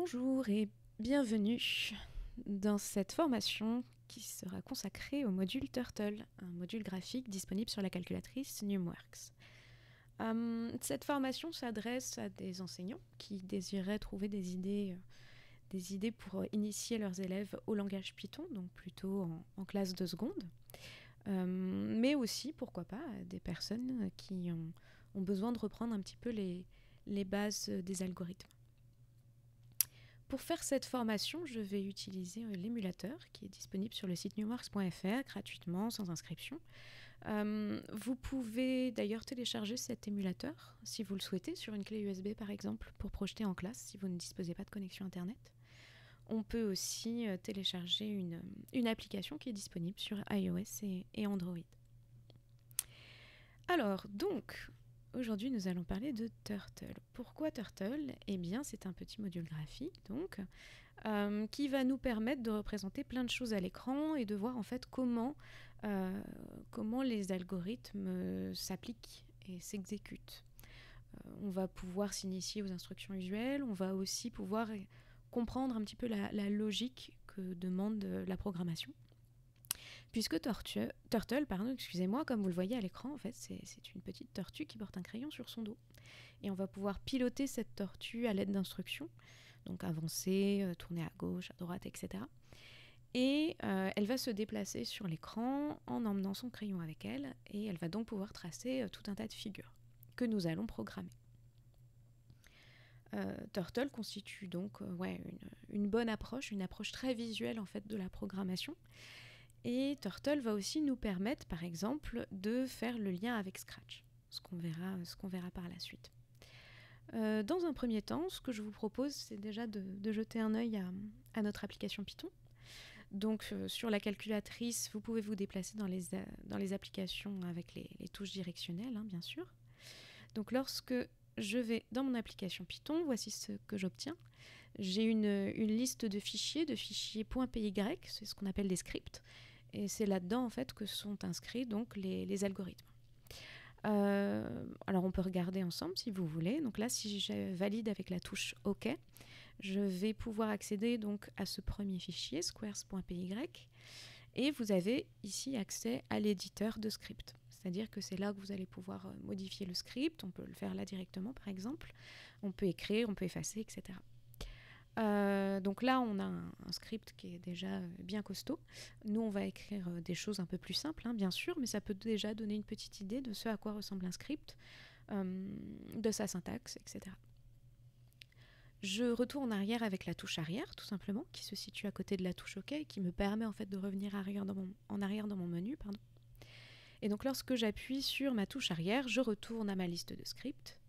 Bonjour et bienvenue dans cette formation qui sera consacrée au module Turtle, un module graphique disponible sur la calculatrice Numworks. Cette formation s'adresse à des enseignants qui désiraient trouver des idées pour initier leurs élèves au langage Python, donc plutôt en classe de seconde, mais aussi, pourquoi pas, à des personnes qui ont besoin de reprendre un petit peu les bases des algorithmes. Pour faire cette formation, je vais utiliser l'émulateur qui est disponible sur le site numworks.fr gratuitement, sans inscription. Vous pouvez d'ailleurs télécharger cet émulateur, si vous le souhaitez, sur une clé USB par exemple, pour projeter en classe si vous ne disposez pas de connexion Internet. On peut aussi télécharger une application qui est disponible sur iOS et Android. Alors, donc, aujourd'hui, nous allons parler de Turtle. Pourquoi Turtle ? Eh bien, c'est un petit module graphique, donc, qui va nous permettre de représenter plein de choses à l'écran et de voir en fait comment les algorithmes s'appliquent et s'exécutent. On va pouvoir s'initier aux instructions usuelles, on va aussi pouvoir comprendre un petit peu la logique que demande la programmation. Puisque Turtle, comme vous le voyez à l'écran, en fait, c'est une petite tortue qui porte un crayon sur son dos. Et on va pouvoir piloter cette tortue à l'aide d'instructions, donc avancer, tourner à gauche, à droite, etc. Et elle va se déplacer sur l'écran en emmenant son crayon avec elle, et elle va donc pouvoir tracer tout un tas de figures que nous allons programmer. Turtle constitue donc une bonne approche, une approche très visuelle en fait de la programmation. Et Turtle va aussi nous permettre, par exemple, de faire le lien avec Scratch, ce qu'on verra par la suite. Dans un premier temps, ce que je vous propose, c'est déjà de jeter un œil à notre application Python. Donc, sur la calculatrice, vous pouvez vous déplacer dans les applications avec les touches directionnelles, bien sûr. Donc, lorsque je vais dans mon application Python, voici ce que j'obtiens. J'ai une liste de fichiers .py, c'est ce qu'on appelle des scripts. Et c'est là-dedans en fait que sont inscrits donc les algorithmes. Alors on peut regarder ensemble si vous voulez. Donc là, si je valide avec la touche OK, je vais pouvoir accéder donc à ce premier fichier, squares.py, et vous avez ici accès à l'éditeur de script. C'est-à-dire que c'est là que vous allez pouvoir modifier le script. On peut le faire là directement par exemple. On peut écrire, on peut effacer, etc. Donc là, on a un script qui est déjà bien costaud. Nous, on va écrire des choses un peu plus simples, bien sûr, mais ça peut déjà donner une petite idée de ce à quoi ressemble un script, de sa syntaxe, etc. Je retourne en arrière avec la touche arrière, tout simplement, qui se situe à côté de la touche OK, et qui me permet en fait de revenir en arrière dans mon menu. Et donc lorsque j'appuie sur ma touche arrière, je retourne à ma liste de scripts.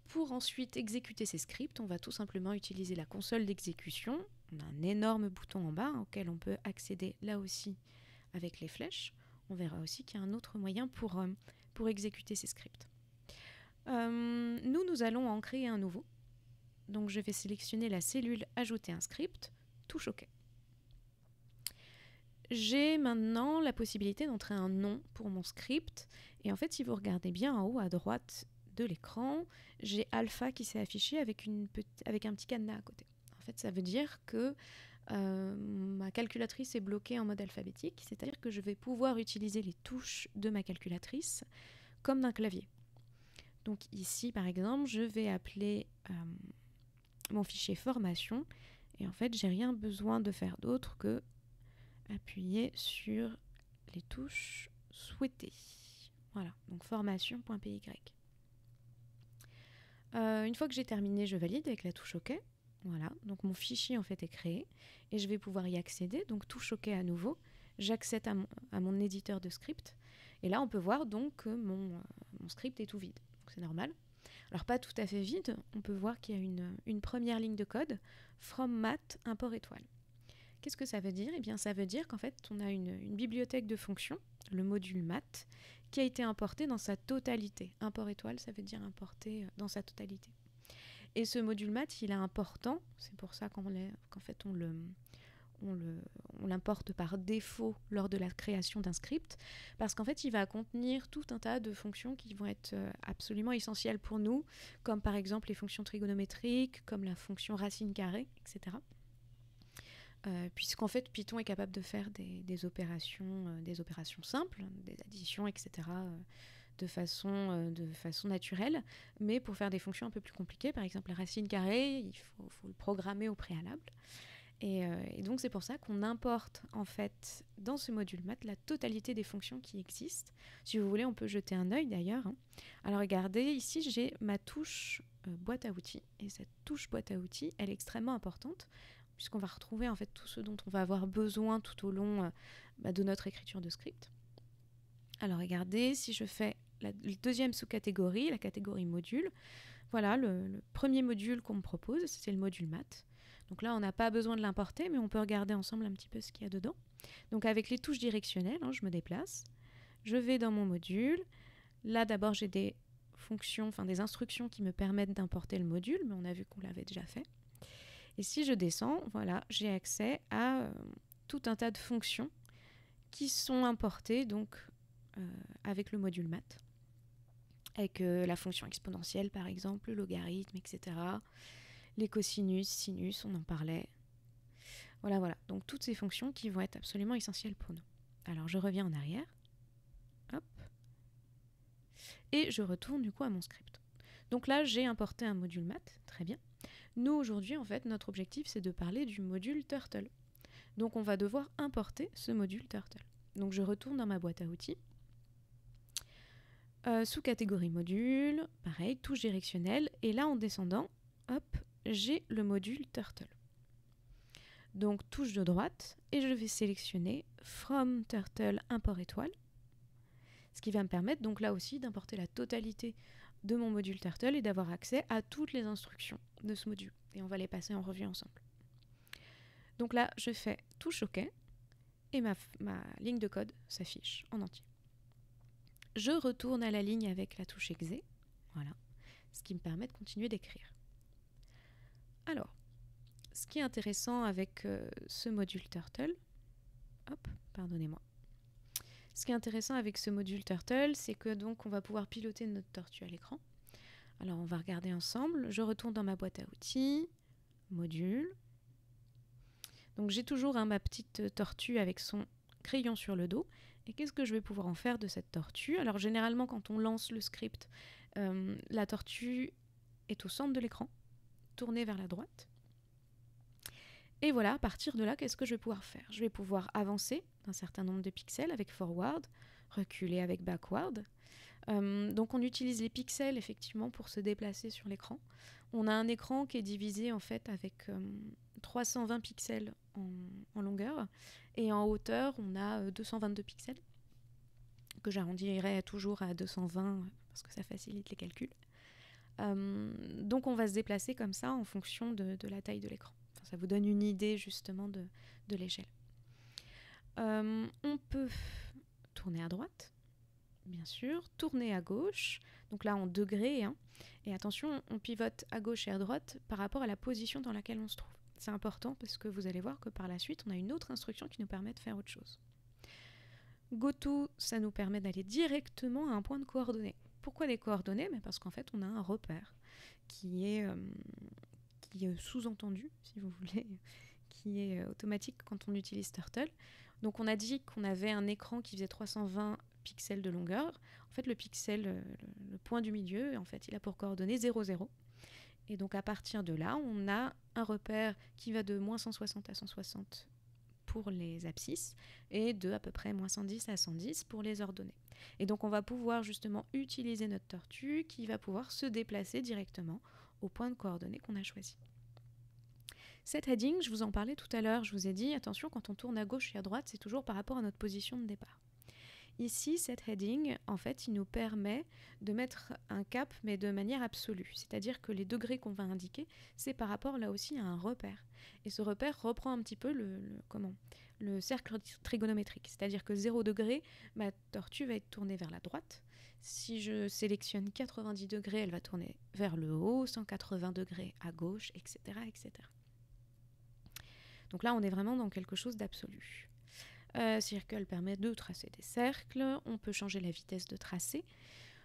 Pour ensuite exécuter ces scripts, on va tout simplement utiliser la console d'exécution. On a un énorme bouton en bas auquel on peut accéder là aussi avec les flèches. On verra aussi qu'il y a un autre moyen pour exécuter ces scripts. Nous allons en créer un nouveau. Donc je vais sélectionner la cellule « Ajouter un script », touche OK. J'ai maintenant la possibilité d'entrer un nom pour mon script. Et en fait, si vous regardez bien en haut à droite de l'écran, j'ai alpha qui s'est affiché avec un petit cadenas à côté. En fait, ça veut dire que ma calculatrice est bloquée en mode alphabétique, c'est-à-dire que je vais pouvoir utiliser les touches de ma calculatrice comme d'un clavier. Donc ici, par exemple, je vais appeler mon fichier formation, et en fait, j'ai rien besoin de faire d'autre que appuyer sur les touches souhaitées. Voilà, donc formation.py. Une fois que j'ai terminé, je valide avec la touche OK. Voilà, donc mon fichier en fait est créé et je vais pouvoir y accéder. Donc touche OK à nouveau. J'accède à mon éditeur de script. Et là, on peut voir donc que mon script est tout vide. Donc c'est normal. Alors pas tout à fait vide. On peut voir qu'il y a une première ligne de code. From math, import étoile. Qu'est-ce que ça veut dire ? Eh bien, ça veut dire qu'en fait, on a une bibliothèque de fonctions, le module math, qui a été importé dans sa totalité. Import étoile, ça veut dire importer dans sa totalité. Et ce module math, il est important, c'est pour ça qu'en fait on l'importe par défaut lors de la création d'un script, parce qu'en fait, il va contenir tout un tas de fonctions qui vont être absolument essentielles pour nous, comme par exemple les fonctions trigonométriques, comme la fonction racine carrée, etc. Puisqu'en fait, Python est capable de faire des opérations simples, des additions, etc., de façon naturelle, mais pour faire des fonctions un peu plus compliquées, par exemple la racine carrée, il faut le programmer au préalable. Et donc c'est pour ça qu'on importe en fait dans ce module maths la totalité des fonctions qui existent. Si vous voulez, on peut jeter un œil d'ailleurs. Alors regardez, ici j'ai ma touche boîte à outils, et cette touche boîte à outils, elle est extrêmement importante, puisqu'on va retrouver en fait tout ce dont on va avoir besoin tout au long de notre écriture de script. Alors regardez, si je fais la deuxième sous-catégorie, la catégorie module, voilà le premier module qu'on me propose, c'est le module maths. Donc là, on n'a pas besoin de l'importer, mais on peut regarder ensemble un petit peu ce qu'il y a dedans. Donc avec les touches directionnelles, je me déplace, je vais dans mon module. Là, d'abord, j'ai des fonctions, des instructions qui me permettent d'importer le module, mais on a vu qu'on l'avait déjà fait. Et si je descends, voilà, j'ai accès à tout un tas de fonctions qui sont importées donc avec le module maths, avec la fonction exponentielle par exemple, le logarithme, etc. Les cosinus, sinus, on en parlait. Voilà. Donc toutes ces fonctions qui vont être absolument essentielles pour nous. Alors je reviens en arrière. Hop. Et je retourne du coup à mon script. Donc là, j'ai importé un module maths. Très bien. Nous, aujourd'hui, en fait, notre objectif, c'est de parler du module Turtle. Donc on va devoir importer ce module Turtle. Donc je retourne dans ma boîte à outils. Sous catégorie module, pareil, touche directionnelle. Et là, en descendant, hop, j'ai le module Turtle. Donc touche de droite, et je vais sélectionner From Turtle import étoile, ce qui va me permettre donc là aussi d'importer la totalité de mon module Turtle et d'avoir accès à toutes les instructions de ce module. Et on va les passer en revue ensemble. Donc là, je fais touche OK, et ma ligne de code s'affiche en entier. Je retourne à la ligne avec la touche exe, voilà, ce qui me permet de continuer d'écrire. Alors, ce qui est intéressant avec ce module Turtle, Ce qui est intéressant avec ce module Turtle, c'est que donc on va pouvoir piloter notre tortue à l'écran. Alors on va regarder ensemble. Je retourne dans ma boîte à outils, module. Donc j'ai toujours ma petite tortue avec son crayon sur le dos. Et qu'est-ce que je vais pouvoir en faire de cette tortue? Alors généralement quand on lance le script, la tortue est au centre de l'écran, tournée vers la droite. Et voilà, à partir de là, qu'est-ce que je vais pouvoir faire? Je vais pouvoir avancer d'un certain nombre de pixels avec forward, reculer avec backward. Donc on utilise les pixels effectivement pour se déplacer sur l'écran. On a un écran qui est divisé en fait avec 320 pixels en longueur, et en hauteur on a 222 pixels, que j'arrondirai toujours à 220 parce que ça facilite les calculs. Donc on va se déplacer comme ça en fonction de la taille de l'écran. Ça vous donne une idée justement de l'échelle. On peut tourner à droite, bien sûr, tourner à gauche, donc là en degrés, et attention, on pivote à gauche et à droite par rapport à la position dans laquelle on se trouve. C'est important parce que vous allez voir que par la suite, on a une autre instruction qui nous permet de faire autre chose. GoTo, ça nous permet d'aller directement à un point de coordonnées. Pourquoi des coordonnées? Parce qu'en fait, on a un repère qui est sous-entendu, si vous voulez, qui est automatique quand on utilise Turtle. Donc on a dit qu'on avait un écran qui faisait 320 pixels de longueur. En fait, le pixel, le point du milieu, en fait, il a pour coordonnées 0, 0. Et donc à partir de là, on a un repère qui va de moins 160 à 160 pour les abscisses et de à peu près moins 110 à 110 pour les ordonnées. Et donc on va pouvoir justement utiliser notre tortue qui va pouvoir se déplacer directement au point de coordonnées qu'on a choisi. Cette heading, je vous en parlais tout à l'heure, je vous ai dit, attention, quand on tourne à gauche et à droite, c'est toujours par rapport à notre position de départ. Ici, cette heading, en fait, il nous permet de mettre un cap, mais de manière absolue. C'est-à-dire que les degrés qu'on va indiquer, c'est par rapport là aussi à un repère. Et ce repère reprend un petit peu le cercle trigonométrique. C'est-à-dire que 0 degré, ma tortue va être tournée vers la droite. Si je sélectionne 90 degrés, elle va tourner vers le haut, 180 degrés à gauche, etc., etc. Donc là, on est vraiment dans quelque chose d'absolu. Circle permet de tracer des cercles. On peut changer la vitesse de tracé.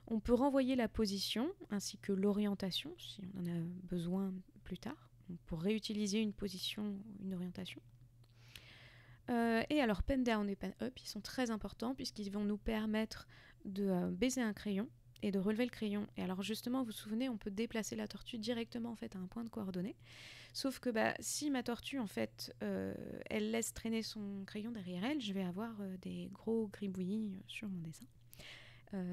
On peut renvoyer la position ainsi que l'orientation si on en a besoin plus tard. Donc pour réutiliser une position, une orientation. Et alors pen down et pen up, ils sont très importants puisqu'ils vont nous permettre de baiser un crayon et de relever le crayon. Et alors justement, vous vous souvenez, on peut déplacer la tortue directement en fait à un point de coordonnée. Sauf que si ma tortue en fait, elle laisse traîner son crayon derrière elle, je vais avoir des gros gribouillis sur mon dessin.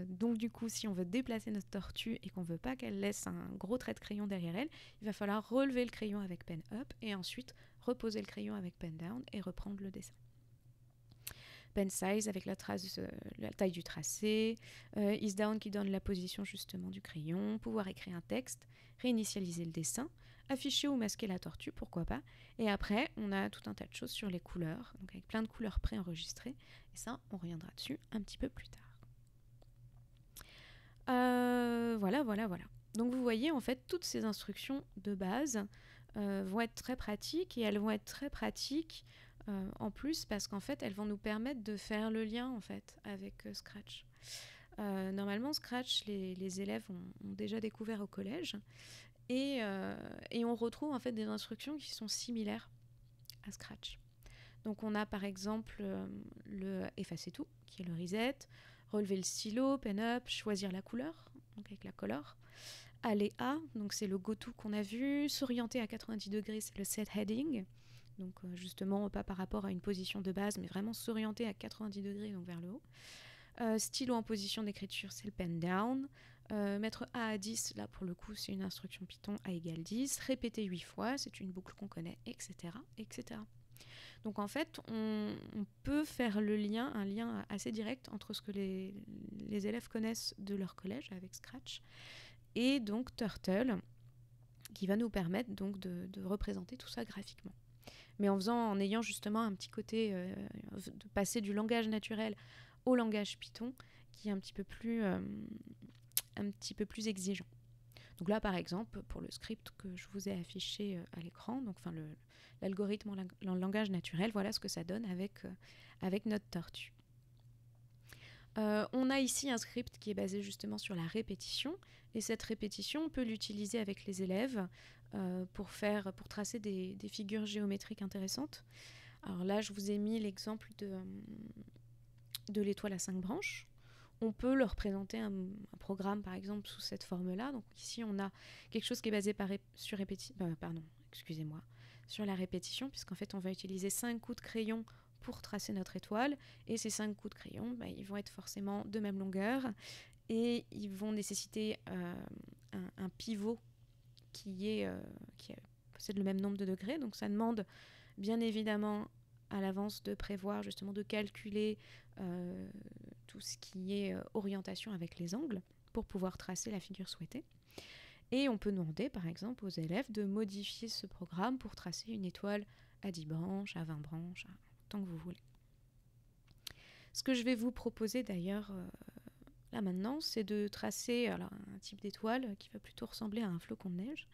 Donc du coup, si on veut déplacer notre tortue et qu'on ne veut pas qu'elle laisse un gros trait de crayon derrière elle, il va falloir relever le crayon avec pen up et ensuite reposer le crayon avec pen down et reprendre le dessin. Pen size avec la taille du tracé, is down qui donne la position justement du crayon, pouvoir écrire un texte, réinitialiser le dessin, afficher ou masquer la tortue, pourquoi pas. Et après, on a tout un tas de choses sur les couleurs, donc avec plein de couleurs préenregistrées. Et ça, on reviendra dessus un petit peu plus tard. Voilà. Donc vous voyez, en fait, toutes ces instructions de base vont être très pratiques et elles vont être très pratiques en plus parce qu'en fait, elles vont nous permettre de faire le lien en fait avec Scratch. Normalement, Scratch, les élèves ont déjà découvert au collège et on retrouve en fait des instructions qui sont similaires à Scratch. Donc on a par exemple le effacer tout, qui est le reset, relever le stylo, pen up, choisir la couleur, donc avec la color, aller à, donc c'est le go-to qu'on a vu, s'orienter à 90 degrés, c'est le set heading, donc justement pas par rapport à une position de base, mais vraiment s'orienter à 90 degrés, donc vers le haut. Stylo en position d'écriture, c'est le pen down. Mettre A à 10, là pour le coup c'est une instruction Python A égale 10, répéter 8 fois, c'est une boucle qu'on connaît, etc. etc. Donc en fait, on peut faire le lien, un lien assez direct entre ce que les élèves connaissent de leur collège avec Scratch et donc Turtle, qui va nous permettre donc de représenter tout ça graphiquement. Mais en ayant justement un petit côté de passer du langage naturel au langage Python, qui est un petit peu plus exigeant. Donc là, par exemple, pour le script que je vous ai affiché à l'écran, donc l'algorithme en langage naturel, voilà ce que ça donne avec notre tortue. On a ici un script qui est basé justement sur la répétition, et cette répétition, on peut l'utiliser avec les élèves pour tracer des figures géométriques intéressantes. Alors là, je vous ai mis l'exemple de l'étoile à 5 branches. On peut leur présenter un programme, par exemple, sous cette forme-là. Donc ici, on a quelque chose qui est basé sur la répétition, puisqu'en fait, on va utiliser 5 coups de crayon pour tracer notre étoile. Et ces 5 coups de crayon, ils vont être forcément de même longueur. Et ils vont nécessiter un pivot qui possède le même nombre de degrés. Donc ça demande bien évidemment à l'avance de prévoir, justement de calculer tout ce qui est orientation avec les angles pour pouvoir tracer la figure souhaitée. Et on peut demander par exemple aux élèves de modifier ce programme pour tracer une étoile à 10 branches, à 20 branches, tant que vous voulez. Ce que je vais vous proposer d'ailleurs là maintenant, c'est de tracer un type d'étoile qui va plutôt ressembler à un flocon de neige,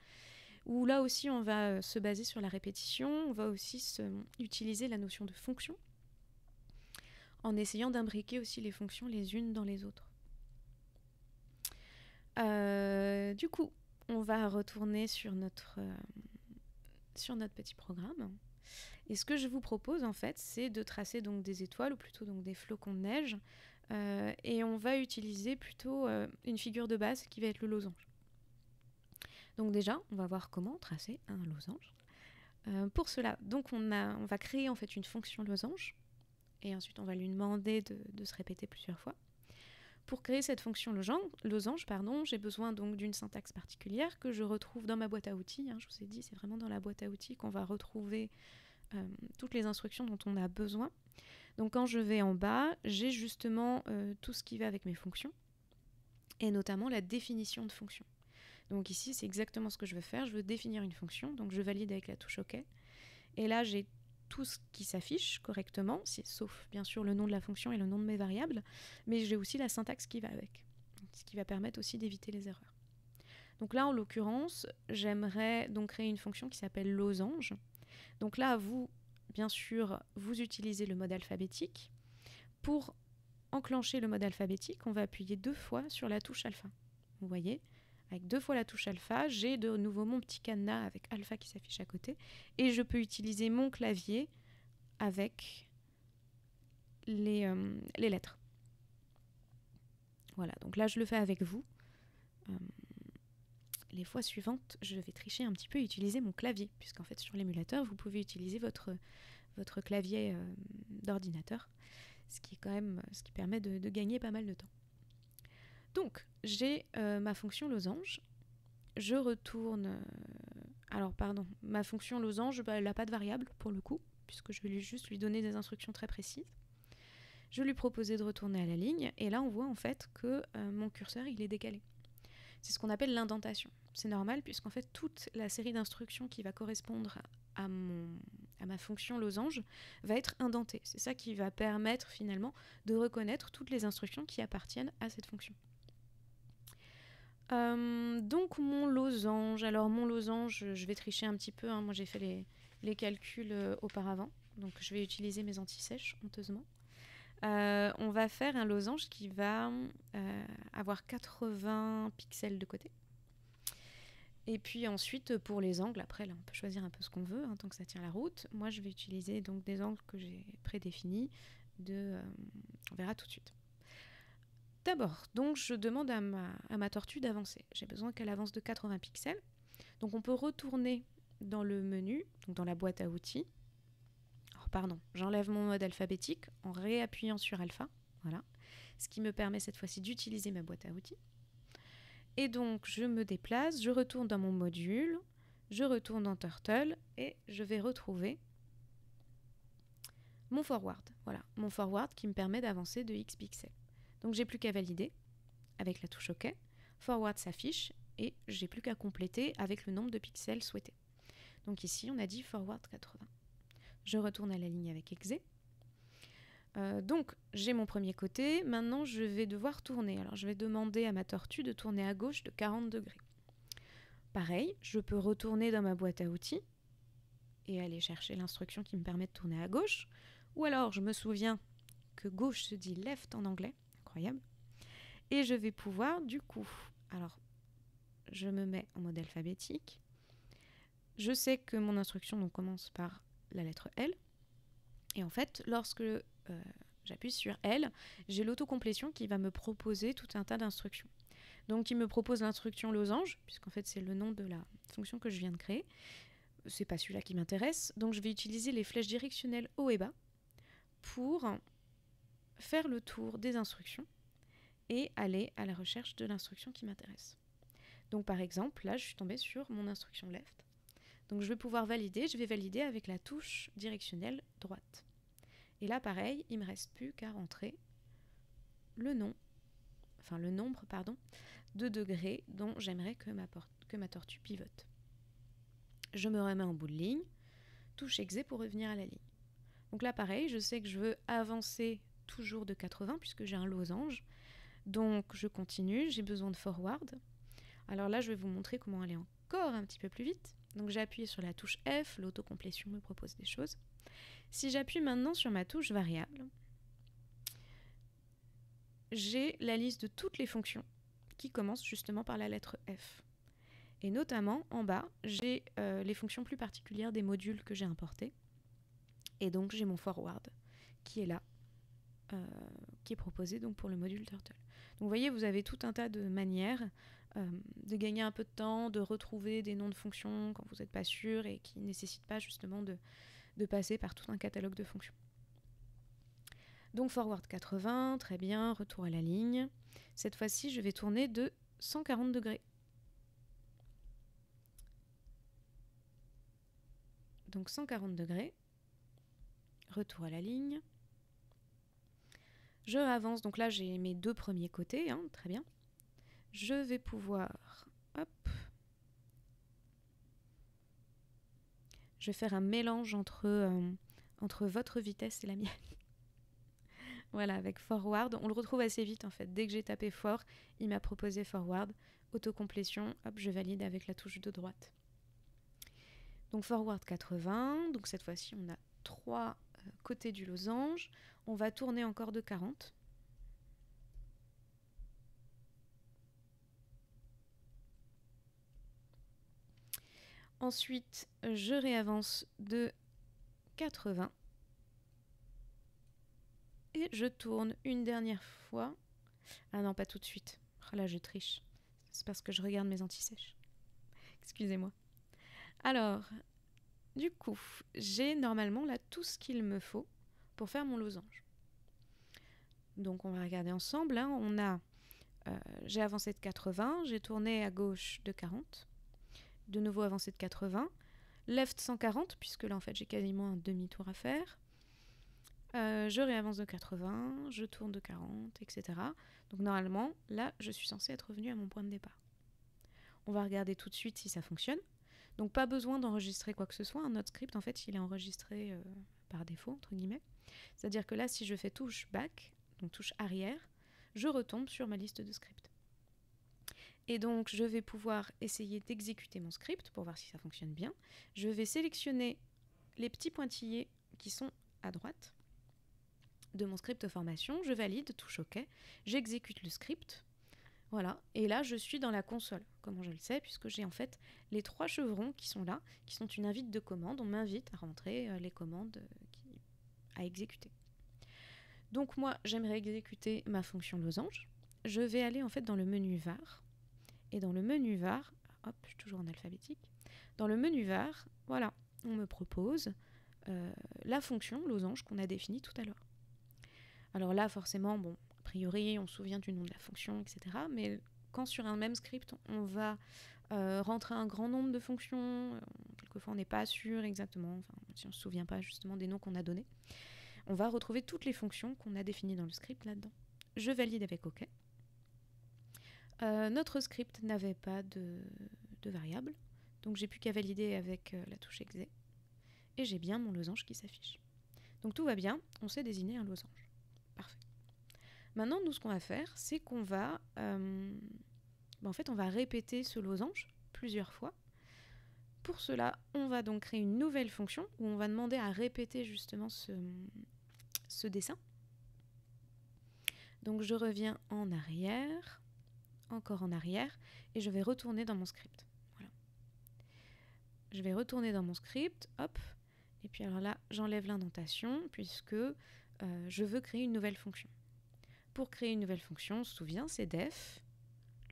où là aussi on va se baser sur la répétition, on va aussi utiliser la notion de fonction, en essayant d'imbriquer aussi les fonctions les unes dans les autres. Du coup, on va retourner sur notre petit programme. Et ce que je vous propose, en fait, c'est de tracer donc des étoiles, ou plutôt donc des flocons de neige. Et on va utiliser plutôt une figure de base qui va être le losange. Donc déjà, on va voir comment tracer un losange. Pour cela, donc on va créer en fait une fonction losange. Et ensuite, on va lui demander de se répéter plusieurs fois. Pour créer cette fonction losange, j'ai besoin donc d'une syntaxe particulière que je retrouve dans ma boîte à outils. Je vous ai dit, c'est vraiment dans la boîte à outils qu'on va retrouver toutes les instructions dont on a besoin. Donc quand je vais en bas, j'ai justement tout ce qui va avec mes fonctions, et notamment la définition de fonction. Donc ici, c'est exactement ce que je veux faire. Je veux définir une fonction, donc je valide avec la touche OK. Et là, j'ai tout ce qui s'affiche correctement, sauf bien sûr le nom de la fonction et le nom de mes variables, mais j'ai aussi la syntaxe qui va avec, ce qui va permettre aussi d'éviter les erreurs. Donc là, en l'occurrence, j'aimerais donc créer une fonction qui s'appelle losange. Donc là, vous, bien sûr, vous utilisez le mode alphabétique. Pour enclencher le mode alphabétique, on va appuyer 2 fois sur la touche alpha. Vous voyez, avec 2 fois la touche alpha, j'ai de nouveau mon petit cadenas avec alpha qui s'affiche à côté, et je peux utiliser mon clavier avec les lettres. Voilà, donc là je le fais avec vous. Les fois suivantes, je vais tricher un petit peu et utiliser mon clavier, puisqu'en fait sur l'émulateur, vous pouvez utiliser votre clavier d'ordinateur, ce qui permet de gagner pas mal de temps. Donc, j'ai ma fonction losange. Je retourne... ma fonction losange, elle n'a pas de variable pour le coup, puisque je vais juste lui donner des instructions très précises. Je lui proposais de retourner à la ligne, et là on voit en fait que mon curseur il est décalé. C'est ce qu'on appelle l'indentation. C'est normal, puisqu'en fait toute la série d'instructions qui va correspondre à ma fonction losange va être indentée. C'est ça qui va permettre finalement de reconnaître toutes les instructions qui appartiennent à cette fonction. Donc mon losange, je vais tricher un petit peu, hein. Moi j'ai fait les calculs auparavant, donc je vais utiliser mes anti-sèches honteusement. On va faire un losange qui va avoir 80 pixels de côté. Et puis ensuite pour les angles, après là on peut choisir un peu ce qu'on veut, hein, tant que ça tient la route. Moi je vais utiliser donc des angles que j'ai prédéfinis, on verra tout de suite. D'abord, donc je demande à ma tortue d'avancer. J'ai besoin qu'elle avance de 80 pixels. Donc on peut retourner dans le menu, donc dans la boîte à outils. Alors pardon, j'enlève mon mode alphabétique en réappuyant sur alpha. Voilà. Ce qui me permet cette fois-ci d'utiliser ma boîte à outils. Et donc je me déplace, je retourne dans mon module, je retourne dans Turtle et je vais retrouver mon forward. Voilà, mon forward qui me permet d'avancer de X pixels. Donc j'ai plus qu'à valider avec la touche OK. Forward s'affiche et j'ai plus qu'à compléter avec le nombre de pixels souhaité. Donc ici on a dit forward 80. Je retourne à la ligne avec exe. Donc j'ai mon premier côté. Maintenant je vais devoir tourner. Alors je vais demander à ma tortue de tourner à gauche de 40 degrés. Pareil, je peux retourner dans ma boîte à outils et aller chercher l'instruction qui me permet de tourner à gauche. Ou alors je me souviens que gauche se dit left en anglais. Incroyable. Et je vais pouvoir du coup, alors je me mets en mode alphabétique. Je sais que mon instruction donc, commence par la lettre L. Et en fait, lorsque j'appuie sur L, j'ai l'autocomplétion qui va me proposer tout un tas d'instructions. Donc il me propose l'instruction losange, puisqu'en fait c'est le nom de la fonction que je viens de créer. C'est pas celui-là qui m'intéresse. Donc je vais utiliser les flèches directionnelles haut et bas pour faire le tour des instructions et aller à la recherche de l'instruction qui m'intéresse. Donc par exemple, là je suis tombée sur mon instruction left. Donc je vais pouvoir valider, je vais valider avec la touche directionnelle droite. Et là pareil, il ne me reste plus qu'à rentrer le nombre de degrés dont j'aimerais que ma tortue pivote. Je me remets en bout de ligne, touche exe pour revenir à la ligne. Donc là pareil, je sais que je veux avancer toujours de 80 puisque j'ai un losange. Donc je continue, j'ai besoin de forward. Alors là je vais vous montrer comment aller encore un petit peu plus vite. Donc j'ai appuyé sur la touche F, l'autocomplétion me propose des choses. Si j'appuie maintenant sur ma touche variable, j'ai la liste de toutes les fonctions qui commencent justement par la lettre F. Et notamment en bas, j'ai les fonctions plus particulières des modules que j'ai importés. Et donc j'ai mon forward qui est là, qui est proposé donc pour le module Turtle. Donc vous voyez, vous avez tout un tas de manières de gagner un peu de temps, de retrouver des noms de fonctions quand vous n'êtes pas sûr et qui ne nécessitent pas justement de passer par tout un catalogue de fonctions. Donc forward 80, très bien, retour à la ligne. Cette fois-ci, je vais tourner de 140 degrés. Donc 140 degrés, retour à la ligne. Je avance, donc là j'ai mes deux premiers côtés, hein, très bien. Je vais pouvoir, hop, je vais faire un mélange entre votre vitesse et la mienne. Voilà, avec forward, on le retrouve assez vite en fait. Dès que j'ai tapé fort, il m'a proposé forward, autocomplétion, hop, je valide avec la touche de droite. Donc forward 80, donc cette fois-ci on a 3 côtés du losange. On va tourner encore de 40. Ensuite, je réavance de 80. Et je tourne une dernière fois. Ah non, pas tout de suite. Oh là, je triche. C'est parce que je regarde mes anti-sèches. Excusez-moi. Alors, du coup, j'ai normalement là tout ce qu'il me faut pour faire mon losange. Donc, on va regarder ensemble. Hein. On a, j'ai avancé de 80, j'ai tourné à gauche de 40. De nouveau avancé de 80. Left 140, puisque là, en fait, j'ai quasiment un demi-tour à faire. Je réavance de 80, je tourne de 40, etc. Donc normalement, là, je suis censée être revenue à mon point de départ. On va regarder tout de suite si ça fonctionne. Donc pas besoin d'enregistrer quoi que ce soit. Notre script, en fait, il est enregistré par défaut, entre guillemets. C'est-à-dire que là, si je fais touche back, donc touche arrière, je retombe sur ma liste de scripts. Et donc, je vais pouvoir essayer d'exécuter mon script pour voir si ça fonctionne bien. Je vais sélectionner les petits pointillés qui sont à droite de mon script formation, je valide, touche OK, j'exécute le script, voilà, et là je suis dans la console. Comment je le sais? Puisque j'ai en fait les 3 chevrons qui sont là, qui sont une invite de commande, on m'invite à rentrer les commandes à exécuter. Donc moi j'aimerais exécuter ma fonction losange, je vais aller en fait dans le menu var, et dans le menu var, hop, je suis toujours en alphabétique, dans le menu var, voilà, on me propose la fonction losange qu'on a définie tout à l'heure. Alors là, forcément, bon, a priori, on se souvient du nom de la fonction, etc. Mais quand sur un même script, on va rentrer un grand nombre de fonctions, quelquefois on n'est pas sûr exactement, enfin, si on ne se souvient pas justement des noms qu'on a donnés, on va retrouver toutes les fonctions qu'on a définies dans le script là-dedans. Je valide avec OK. Notre script n'avait pas de variable, donc j'ai plus qu'à valider avec la touche exe. Et j'ai bien mon losange qui s'affiche. Donc tout va bien, on sait désigner un losange. Parfait. Maintenant, nous, ce qu'on va faire, c'est qu'on va, en fait, on va répéter ce losange plusieurs fois. Pour cela, on va donc créer une nouvelle fonction où on va demander à répéter justement ce dessin. Donc, je reviens en arrière, encore en arrière, et je vais retourner dans mon script. Voilà. Je vais retourner dans mon script, hop, et puis alors là, j'enlève l'indentation puisque je veux créer une nouvelle fonction. Pour créer une nouvelle fonction, on se souvient, c'est def,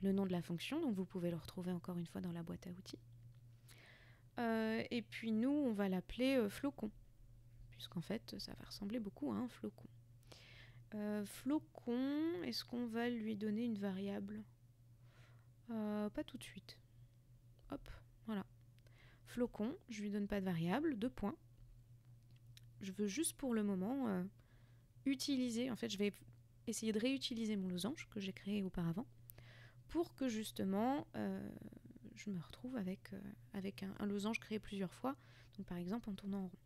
le nom de la fonction, donc vous pouvez le retrouver encore une fois dans la boîte à outils. Et puis nous, on va l'appeler flocon, puisqu'en fait, ça va ressembler beaucoup à un flocon. Flocon, est-ce qu'on va lui donner une variable? Pas tout de suite. Hop, voilà. Flocon, je lui donne pas de variable, 2 points. Je veux juste pour le moment utiliser, en fait, je vais essayer de réutiliser mon losange que j'ai créé auparavant pour que justement je me retrouve avec un losange créé plusieurs fois, donc par exemple en tournant en rond.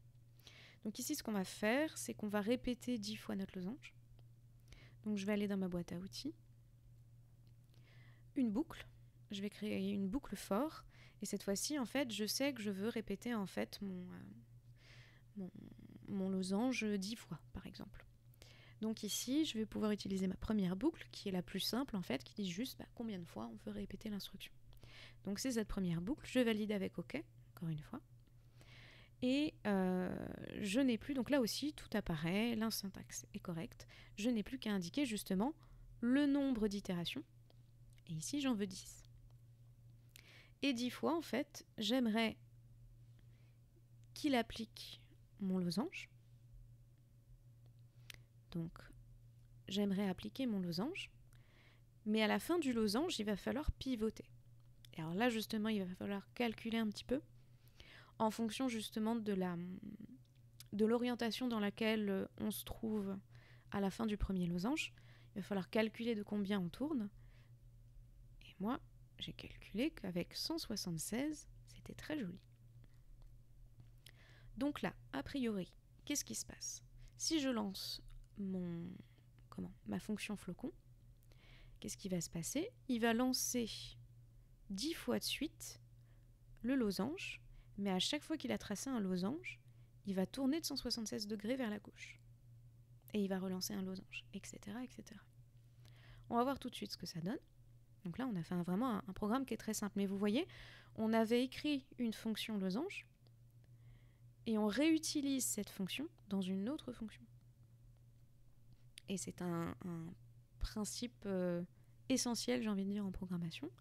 Donc ici ce qu'on va faire, c'est qu'on va répéter 10 fois notre losange. Donc je vais aller dans ma boîte à outils, une boucle, je vais créer une boucle for, et cette fois-ci en fait je sais que je veux répéter en fait mon losange 10 fois par exemple. Donc ici, je vais pouvoir utiliser ma première boucle, qui est la plus simple en fait, qui dit juste combien de fois on veut répéter l'instruction. Donc c'est cette première boucle, je valide avec OK, encore une fois. Et je n'ai plus, donc là aussi, tout apparaît, la syntaxe est correcte. Je n'ai plus qu'à indiquer justement le nombre d'itérations. Et ici, j'en veux 10. Et 10 fois, en fait, j'aimerais qu'il applique mon losange. Donc, j'aimerais appliquer mon losange, mais à la fin du losange, il va falloir pivoter. Et alors là, justement, il va falloir calculer un petit peu en fonction justement de l'orientation dans laquelle on se trouve à la fin du premier losange. Il va falloir calculer de combien on tourne. Et moi, j'ai calculé qu'avec 176, c'était très joli. Donc là, a priori, qu'est-ce qui se passe? Si je lance ma fonction flocon, qu'est-ce qui va se passer? Il va lancer 10 fois de suite le losange, mais à chaque fois qu'il a tracé un losange, il va tourner de 176 degrés vers la gauche. Et il va relancer un losange, etc., etc. On va voir tout de suite ce que ça donne. Donc là, on a fait vraiment un programme qui est très simple. Mais vous voyez, on avait écrit une fonction losange et on réutilise cette fonction dans une autre fonction. Et c'est un principe essentiel, j'ai envie de dire, en programmation.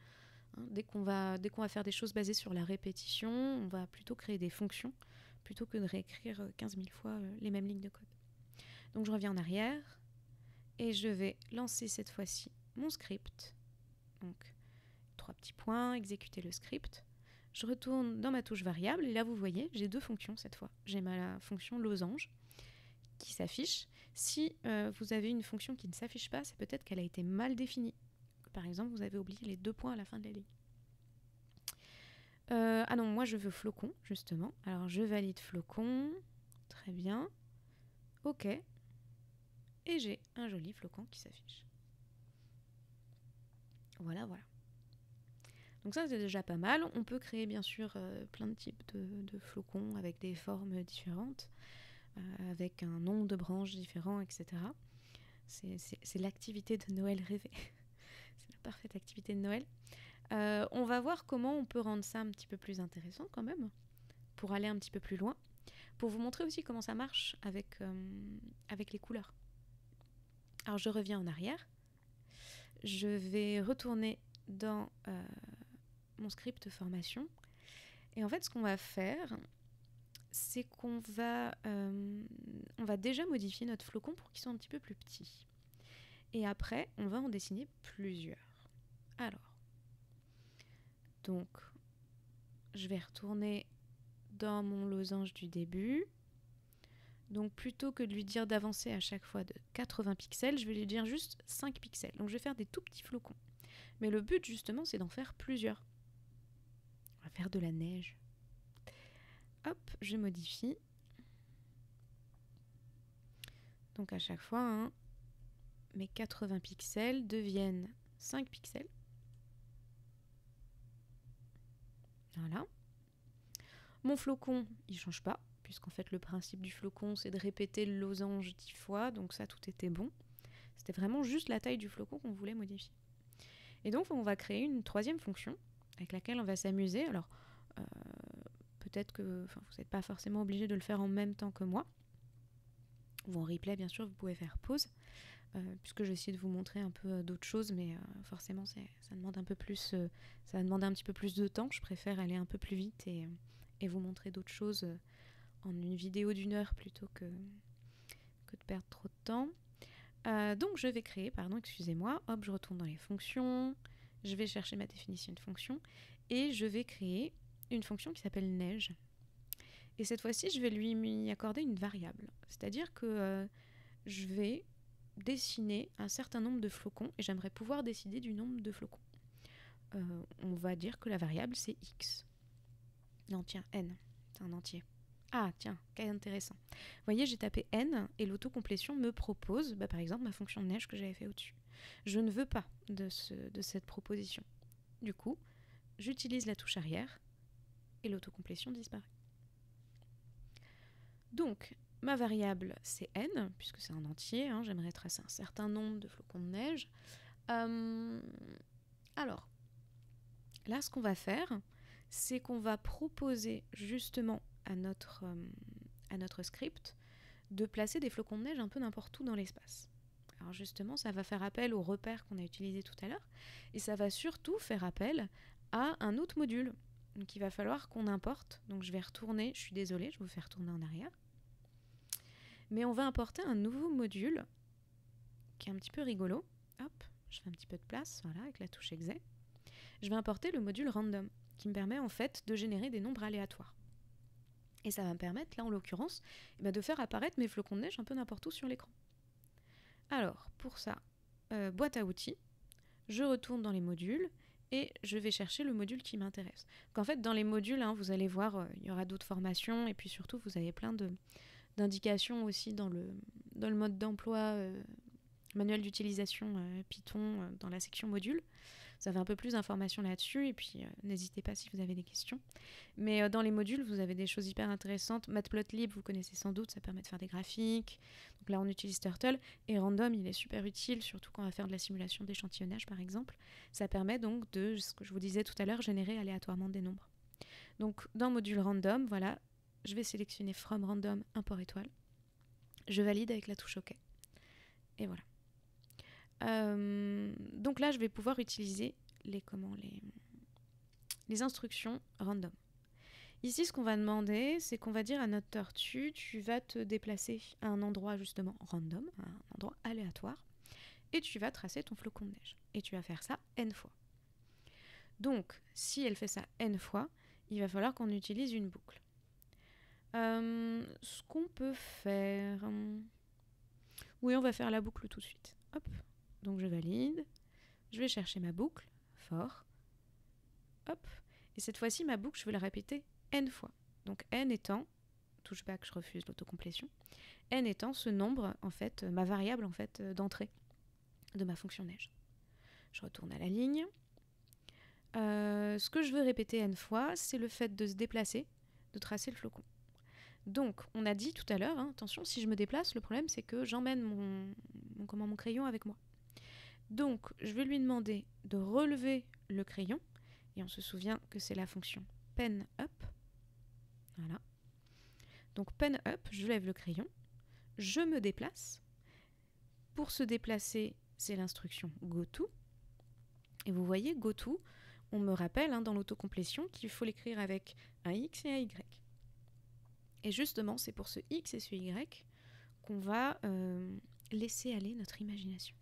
Dès qu'on va faire des choses basées sur la répétition, on va plutôt créer des fonctions plutôt que de réécrire 15 000 fois les mêmes lignes de code. Donc je reviens en arrière et je vais lancer cette fois-ci mon script. Donc 3 petits points, exécuter le script. Je retourne dans ma touche variable et là vous voyez, j'ai 2 fonctions cette fois. J'ai ma fonction losange qui s'affiche. Si vous avez une fonction qui ne s'affiche pas, c'est peut-être qu'elle a été mal définie. Par exemple, vous avez oublié les 2 points à la fin de la ligne. Ah non, moi je veux flocon, justement. Alors je valide flocon. Très bien. OK. Et j'ai un joli flocon qui s'affiche. Voilà, voilà. Donc ça, c'est déjà pas mal. On peut créer, bien sûr, plein de types de flocons avec des formes différentes, avec un nombre de branches différents, etc. C'est l'activité de Noël rêvée. C'est la parfaite activité de Noël. On va voir comment on peut rendre ça un petit peu plus intéressant quand même, pour aller un petit peu plus loin, pour vous montrer aussi comment ça marche avec les couleurs. Alors je reviens en arrière, je vais retourner dans mon script formation, et en fait ce qu'on va faire, c'est qu'on va, on va déjà modifier notre flocon pour qu'il soit un petit peu plus petit. Et après, on va en dessiner plusieurs. Alors, donc, je vais retourner dans mon losange du début. Donc, plutôt que de lui dire d'avancer à chaque fois de 80 pixels, je vais lui dire juste 5 pixels. Donc, je vais faire des tout petits flocons. Mais le but, justement, c'est d'en faire plusieurs. On va faire de la neige. Hop, je modifie. Donc, à chaque fois, mes 80 pixels deviennent 5 pixels. Voilà. Mon flocon, il ne change pas, puisqu'en fait le principe du flocon, c'est de répéter le losange 10 fois, donc ça, tout était bon. C'était vraiment juste la taille du flocon qu'on voulait modifier. Et donc, on va créer une 3e fonction, avec laquelle on va s'amuser. Alors, peut-être que vous n'êtes pas forcément obligé de le faire en même temps que moi. Ou en replay, bien sûr, vous pouvez faire pause, puisque je vais essayer de vous montrer un peu d'autres choses, mais forcément, ça demande un peu plus, ça va demander un petit peu plus de temps. Je préfère aller un peu plus vite et vous montrer d'autres choses en une vidéo d'1 heure plutôt que de perdre trop de temps. Donc je vais créer, excusez-moi, hop, je retourne dans les fonctions, je vais chercher ma définition de fonction et je vais créer une fonction qui s'appelle neige. Et cette fois-ci, je vais lui accorder une variable, c'est-à-dire que je vais dessiner un certain nombre de flocons et j'aimerais pouvoir décider du nombre de flocons. On va dire que la variable c'est x. Non, tiens, n, c'est un entier. Ah, tiens, quel intéressant. Vous voyez, j'ai tapé n et l'autocomplétion me propose, par exemple, ma fonction de neige que j'avais fait au-dessus. Je ne veux pas de cette proposition. Du coup, j'utilise la touche arrière et l'autocomplétion disparaît. Donc, ma variable, c'est n, puisque c'est un entier. J'aimerais tracer un certain nombre de flocons de neige. Alors, là, ce qu'on va faire, c'est qu'on va proposer justement à notre script de placer des flocons de neige un peu n'importe où dans l'espace. Alors justement, ça va faire appel au repère qu'on a utilisé tout à l'heure et ça va surtout faire appel à un autre module. Donc il va falloir qu'on importe. Donc je vais retourner, je suis désolée, je vous fais retourner en arrière. Mais on va importer un nouveau module qui est un petit peu rigolo. Hop, je fais un petit peu de place, voilà, avec la touche exec. Je vais importer le module random qui me permet en fait de générer des nombres aléatoires. Et ça va me permettre, là en l'occurrence, de faire apparaître mes flocons de neige un peu n'importe où sur l'écran. Alors, pour ça, boîte à outils, je retourne dans les modules et je vais chercher le module qui m'intéresse. Donc en fait, dans les modules, vous allez voir, il y aura d'autres formations et puis surtout, vous avez plein d'indications aussi dans le mode d'emploi manuel d'utilisation Python dans la section modules. Vous avez un peu plus d'informations là-dessus, et puis n'hésitez pas si vous avez des questions. Mais dans les modules, vous avez des choses hyper intéressantes. Matplotlib, vous connaissez sans doute, ça permet de faire des graphiques. Donc là, on utilise Turtle. Et Random, il est super utile, surtout quand on va faire de la simulation d'échantillonnage, par exemple. Ça permet donc de, ce que je vous disais tout à l'heure, générer aléatoirement des nombres. Donc dans module Random, voilà, je vais sélectionner From Random import étoile. Je valide avec la touche OK. Et voilà. Donc là, je vais pouvoir utiliser les instructions random. Ici, ce qu'on va demander, c'est qu'on va dire à notre tortue, tu vas te déplacer à un endroit justement random, à un endroit aléatoire, et tu vas tracer ton flocon de neige. Et tu vas faire ça n fois. Donc, si elle fait ça n fois, il va falloir qu'on utilise une boucle. Ce qu'on peut faire... Oui, on va faire la boucle tout de suite. Hop. Donc je valide, je vais chercher ma boucle, for, hop, et cette fois-ci ma boucle je vais la répéter n fois. Donc n étant, touche back, je refuse l'autocomplétion, n étant ce nombre, en fait, ma variable en fait d'entrée de ma fonction neige. Je retourne à la ligne. Ce que je veux répéter n fois, c'est le fait de se déplacer, de tracer le flocon. Donc on a dit tout à l'heure, hein, attention, si je me déplace, le problème c'est que j'emmène mon crayon avec moi. Donc, je vais lui demander de relever le crayon, et on se souvient que c'est la fonction pen up. Voilà. Donc, pen up, je lève le crayon, je me déplace. Pour se déplacer, c'est l'instruction goTo. Et vous voyez, goTo, on me rappelle dans l'autocomplétion qu'il faut l'écrire avec un X et un Y. Et justement, c'est pour ce X et ce Y qu'on va laisser aller notre imagination.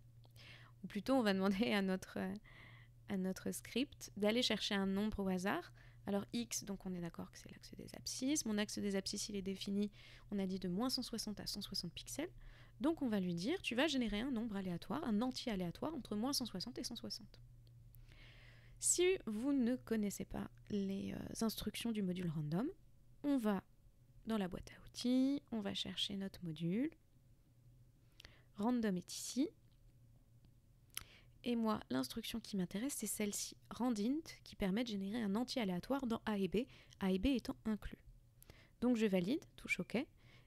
Ou plutôt, on va demander à notre script d'aller chercher un nombre au hasard. Alors x, donc on est d'accord que c'est l'axe des abscisses. Mon axe des abscisses, il est défini, on a dit de moins 160 à 160 pixels. Donc on va lui dire, tu vas générer un nombre aléatoire, un entier aléatoire entre moins 160 et 160. Si vous ne connaissez pas les instructions du module random, on va dans la boîte à outils, on va chercher notre module. Random est ici. Et moi, l'instruction qui m'intéresse, c'est celle-ci, randint, qui permet de générer un entier aléatoire dans A et B étant inclus. Donc je valide, touche OK.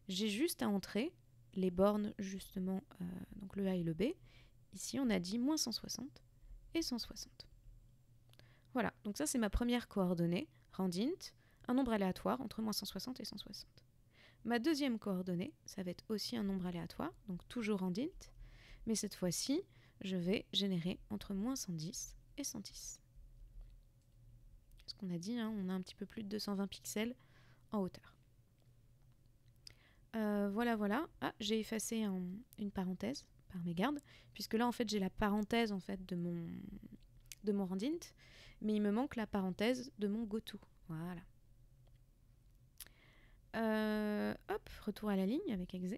J'ai juste à entrer les bornes, justement, donc le A et le B. Ici, on a dit moins 160 et 160. Voilà, donc ça c'est ma première coordonnée, randint, un nombre aléatoire entre moins 160 et 160. Ma deuxième coordonnée, ça va être aussi un nombre aléatoire, donc toujours randint, mais cette fois-ci, je vais générer entre moins 110 et 110. Ce qu'on a dit, on a un petit peu plus de 220 pixels en hauteur. Voilà. Ah, j'ai effacé une parenthèse par mégarde, puisque là, en fait, j'ai la parenthèse en fait, de mon randint, mais il me manque la parenthèse de mon goTo. Voilà. Hop, retour à la ligne avec exe.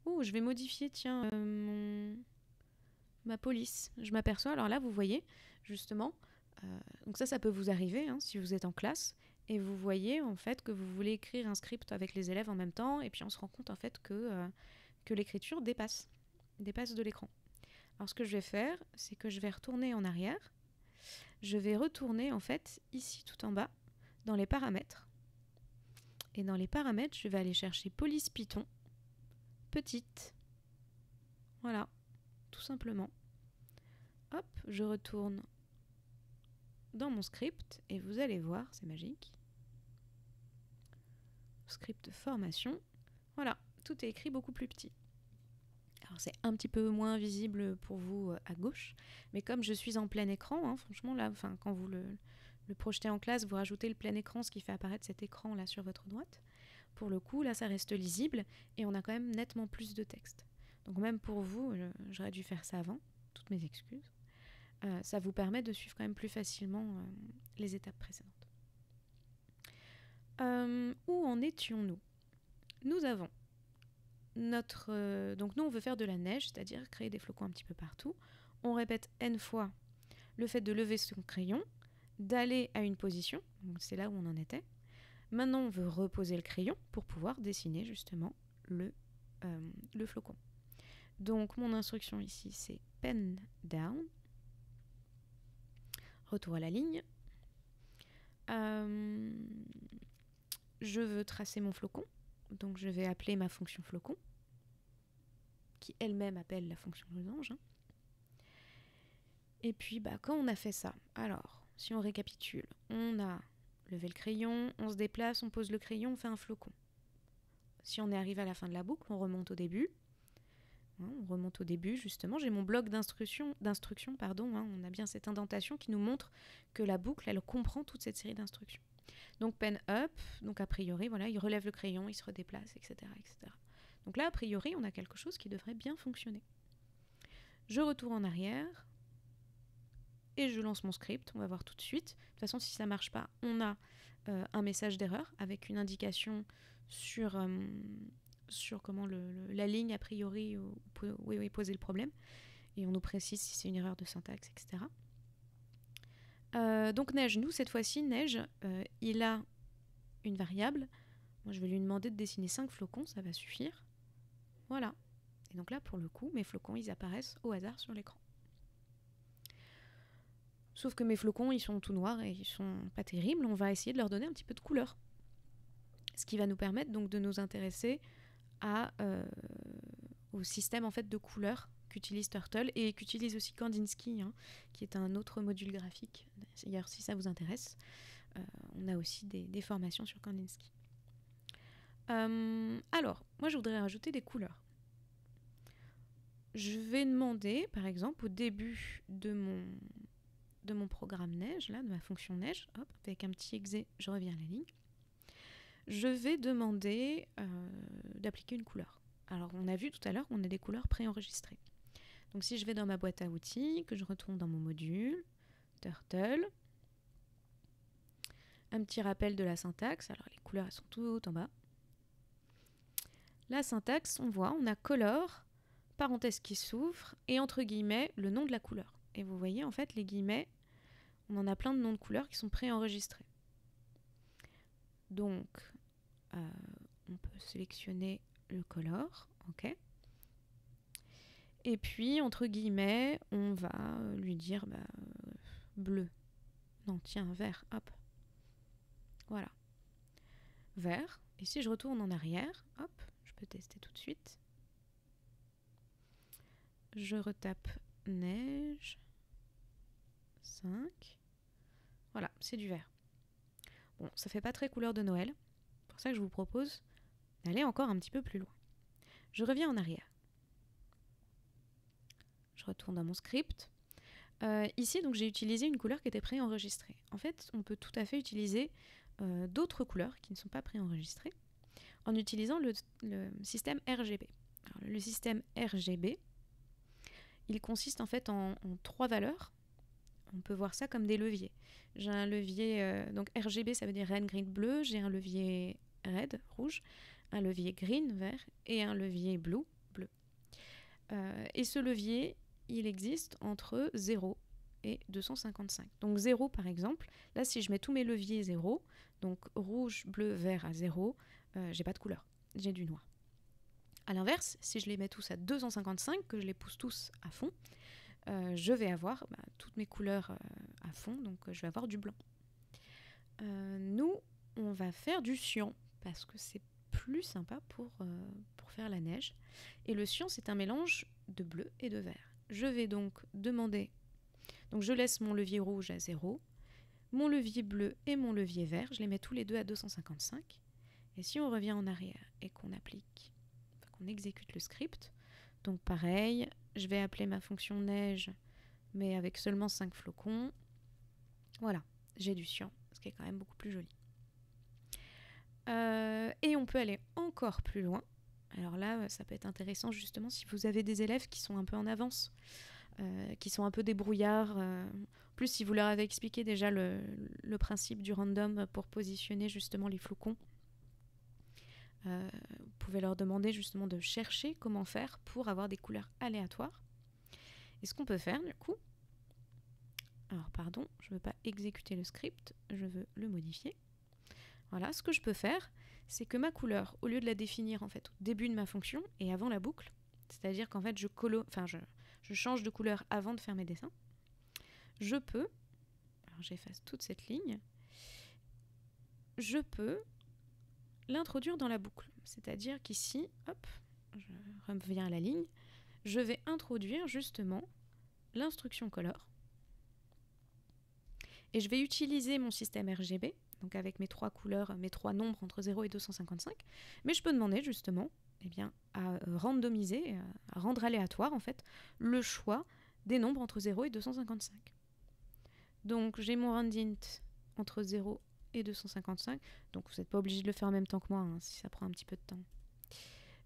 Oh, je vais modifier, tiens, ma police. Je m'aperçois, alors là, vous voyez, justement, donc ça peut vous arriver si vous êtes en classe, et vous voyez, en fait, que vous voulez écrire un script avec les élèves en même temps, et puis on se rend compte, en fait, que l'écriture dépasse de l'écran. Alors, ce que je vais faire, c'est que je vais retourner en arrière. Je vais retourner, en fait, ici, tout en bas, dans les paramètres. Et dans les paramètres, je vais aller chercher police Python, petite. Voilà, tout simplement. Hop, je retourne dans mon script et vous allez voir, c'est magique. Script formation. Voilà, tout est écrit beaucoup plus petit. Alors c'est un petit peu moins visible pour vous à gauche, mais comme je suis en plein écran, franchement là, quand vous le projetez en classe, vous rajoutez le plein écran, ce qui fait apparaître cet écran là sur votre droite. Pour le coup, là ça reste lisible et on a quand même nettement plus de texte. Donc même pour vous, j'aurais dû faire ça avant, toutes mes excuses. Ça vous permet de suivre quand même plus facilement les étapes précédentes. Où en étions-nous? Nous avons donc nous on veut faire de la neige, c'est-à-dire créer des flocons un petit peu partout. On répète n fois le fait de lever son crayon, d'aller à une position, donc c'est là où on en était. Maintenant on veut reposer le crayon pour pouvoir dessiner justement le flocon. Donc mon instruction ici c'est pen down. Retour à la ligne. Je veux tracer mon flocon, donc je vais appeler ma fonction flocon, qui elle-même appelle la fonction losange. Et puis quand on a fait ça, alors si on récapitule, on a levé le crayon, on se déplace, on pose le crayon, on fait un flocon. Si on est arrivé à la fin de la boucle, on remonte au début. On remonte au début, justement. J'ai mon bloc d'instruction, on a bien cette indentation qui nous montre que la boucle, elle comprend toute cette série d'instructions. Donc pen up, donc a priori, voilà, il relève le crayon, il se redéplace, etc., etc. Donc là, a priori, on a quelque chose qui devrait bien fonctionner. Je retourne en arrière et je lance mon script. On va voir tout de suite. De toute façon, si ça ne marche pas, on a un message d'erreur avec une indication sur comment la ligne, a priori, où est posé le problème. Et on nous précise si c'est une erreur de syntaxe, etc. Donc Neige, nous, cette fois-ci, Neige, il a une variable. Moi, je vais lui demander de dessiner 5 flocons, ça va suffire. Voilà. Et donc là, pour le coup, mes flocons, ils apparaissent au hasard sur l'écran. Sauf que mes flocons, ils sont tout noirs et ils sont pas terribles. On va essayer de leur donner un petit peu de couleur. Ce qui va nous permettre donc de nous intéresser au système en fait de couleurs qu'utilise Turtle et qu'utilise aussi Kandinsky, qui est un autre module graphique. D'ailleurs, si ça vous intéresse, on a aussi des formations sur Kandinsky. Alors, moi je voudrais rajouter des couleurs. Je vais demander, par exemple, au début de mon programme neige, là, de ma fonction neige, hop, avec un petit exe, je reviens à la ligne. Je vais demander d'appliquer une couleur. Alors, on a vu tout à l'heure qu'on a des couleurs préenregistrées. Donc, si je vais dans ma boîte à outils, que je retourne dans mon module, Turtle, un petit rappel de la syntaxe. Alors, les couleurs, elles sont tout en bas. La syntaxe, on voit, on a color, parenthèse qui s'ouvre, et entre guillemets, le nom de la couleur. Et vous voyez, en fait, les guillemets, on en a plein de noms de couleurs qui sont préenregistrés. Donc, on peut sélectionner le color, ok. Et puis, entre guillemets, on va lui dire bleu. Non, tiens, vert, hop. Voilà. Vert. Et si je retourne en arrière, hop, je peux tester tout de suite. Je retape neige. 5. Voilà, c'est du vert. Bon, ça fait pas très couleur de Noël. C'est pour ça que je vous propose d'aller encore un petit peu plus loin. Je reviens en arrière. Je retourne dans mon script. Ici, donc, j'ai utilisé une couleur qui était préenregistrée. En fait, on peut tout à fait utiliser d'autres couleurs qui ne sont pas préenregistrées en utilisant le système RGB. Alors, le système RGB, il consiste en fait en 3 valeurs. On peut voir ça comme des leviers. J'ai un levier, donc RGB, ça veut dire red, green, bleu. J'ai un levier red, rouge, un levier green, vert, et un levier blue, bleu. Et ce levier, il existe entre 0 et 255. Donc 0 par exemple, là si je mets tous mes leviers 0, donc rouge, bleu, vert à 0, j'ai pas de couleur, j'ai du noir. A l'inverse, si je les mets tous à 255, que je les pousse tous à fond, je vais avoir toutes mes couleurs à fond, donc je vais avoir du blanc. Nous, on va faire du cyan, parce que c'est plus sympa pour faire la neige. Et le cyan, c'est un mélange de bleu et de vert. Je vais donc demander, donc je laisse mon levier rouge à 0, mon levier bleu et mon levier vert, je les mets tous les deux à 255. Et si on revient en arrière et qu'on applique, qu'on exécute le script, donc pareil, je vais appeler ma fonction neige, mais avec seulement 5 flocons. Voilà, j'ai du cyan, ce qui est quand même beaucoup plus joli. Et on peut aller encore plus loin. Alors là, ça peut être intéressant justement si vous avez des élèves qui sont un peu en avance, qui sont un peu débrouillards. En plus, si vous leur avez expliqué déjà le principe du random pour positionner justement les flocons, vous pouvez leur demander justement de chercher comment faire pour avoir des couleurs aléatoires. Et ce qu'on peut faire du coup, alors pardon, je ne veux pas exécuter le script, je veux le modifier. Voilà, ce que je peux faire, c'est que ma couleur, au lieu de la définir en fait au début de ma fonction et avant la boucle, c'est-à-dire qu'en fait je change de couleur avant de faire mes dessins, je peux alors j'efface toute cette ligne, je peux l'introduire dans la boucle. C'est-à-dire qu'ici, hop, je reviens à la ligne, je vais introduire justement l'instruction color. Et je vais utiliser mon système RGB, donc avec mes 3 couleurs, mes 3 nombres entre 0 et 255. Mais je peux demander justement à randomiser, à rendre aléatoire en fait, le choix des nombres entre 0 et 255. Donc j'ai mon randint entre 0 et 255. Donc vous n'êtes pas obligé de le faire en même temps que moi, hein, si ça prend un petit peu de temps.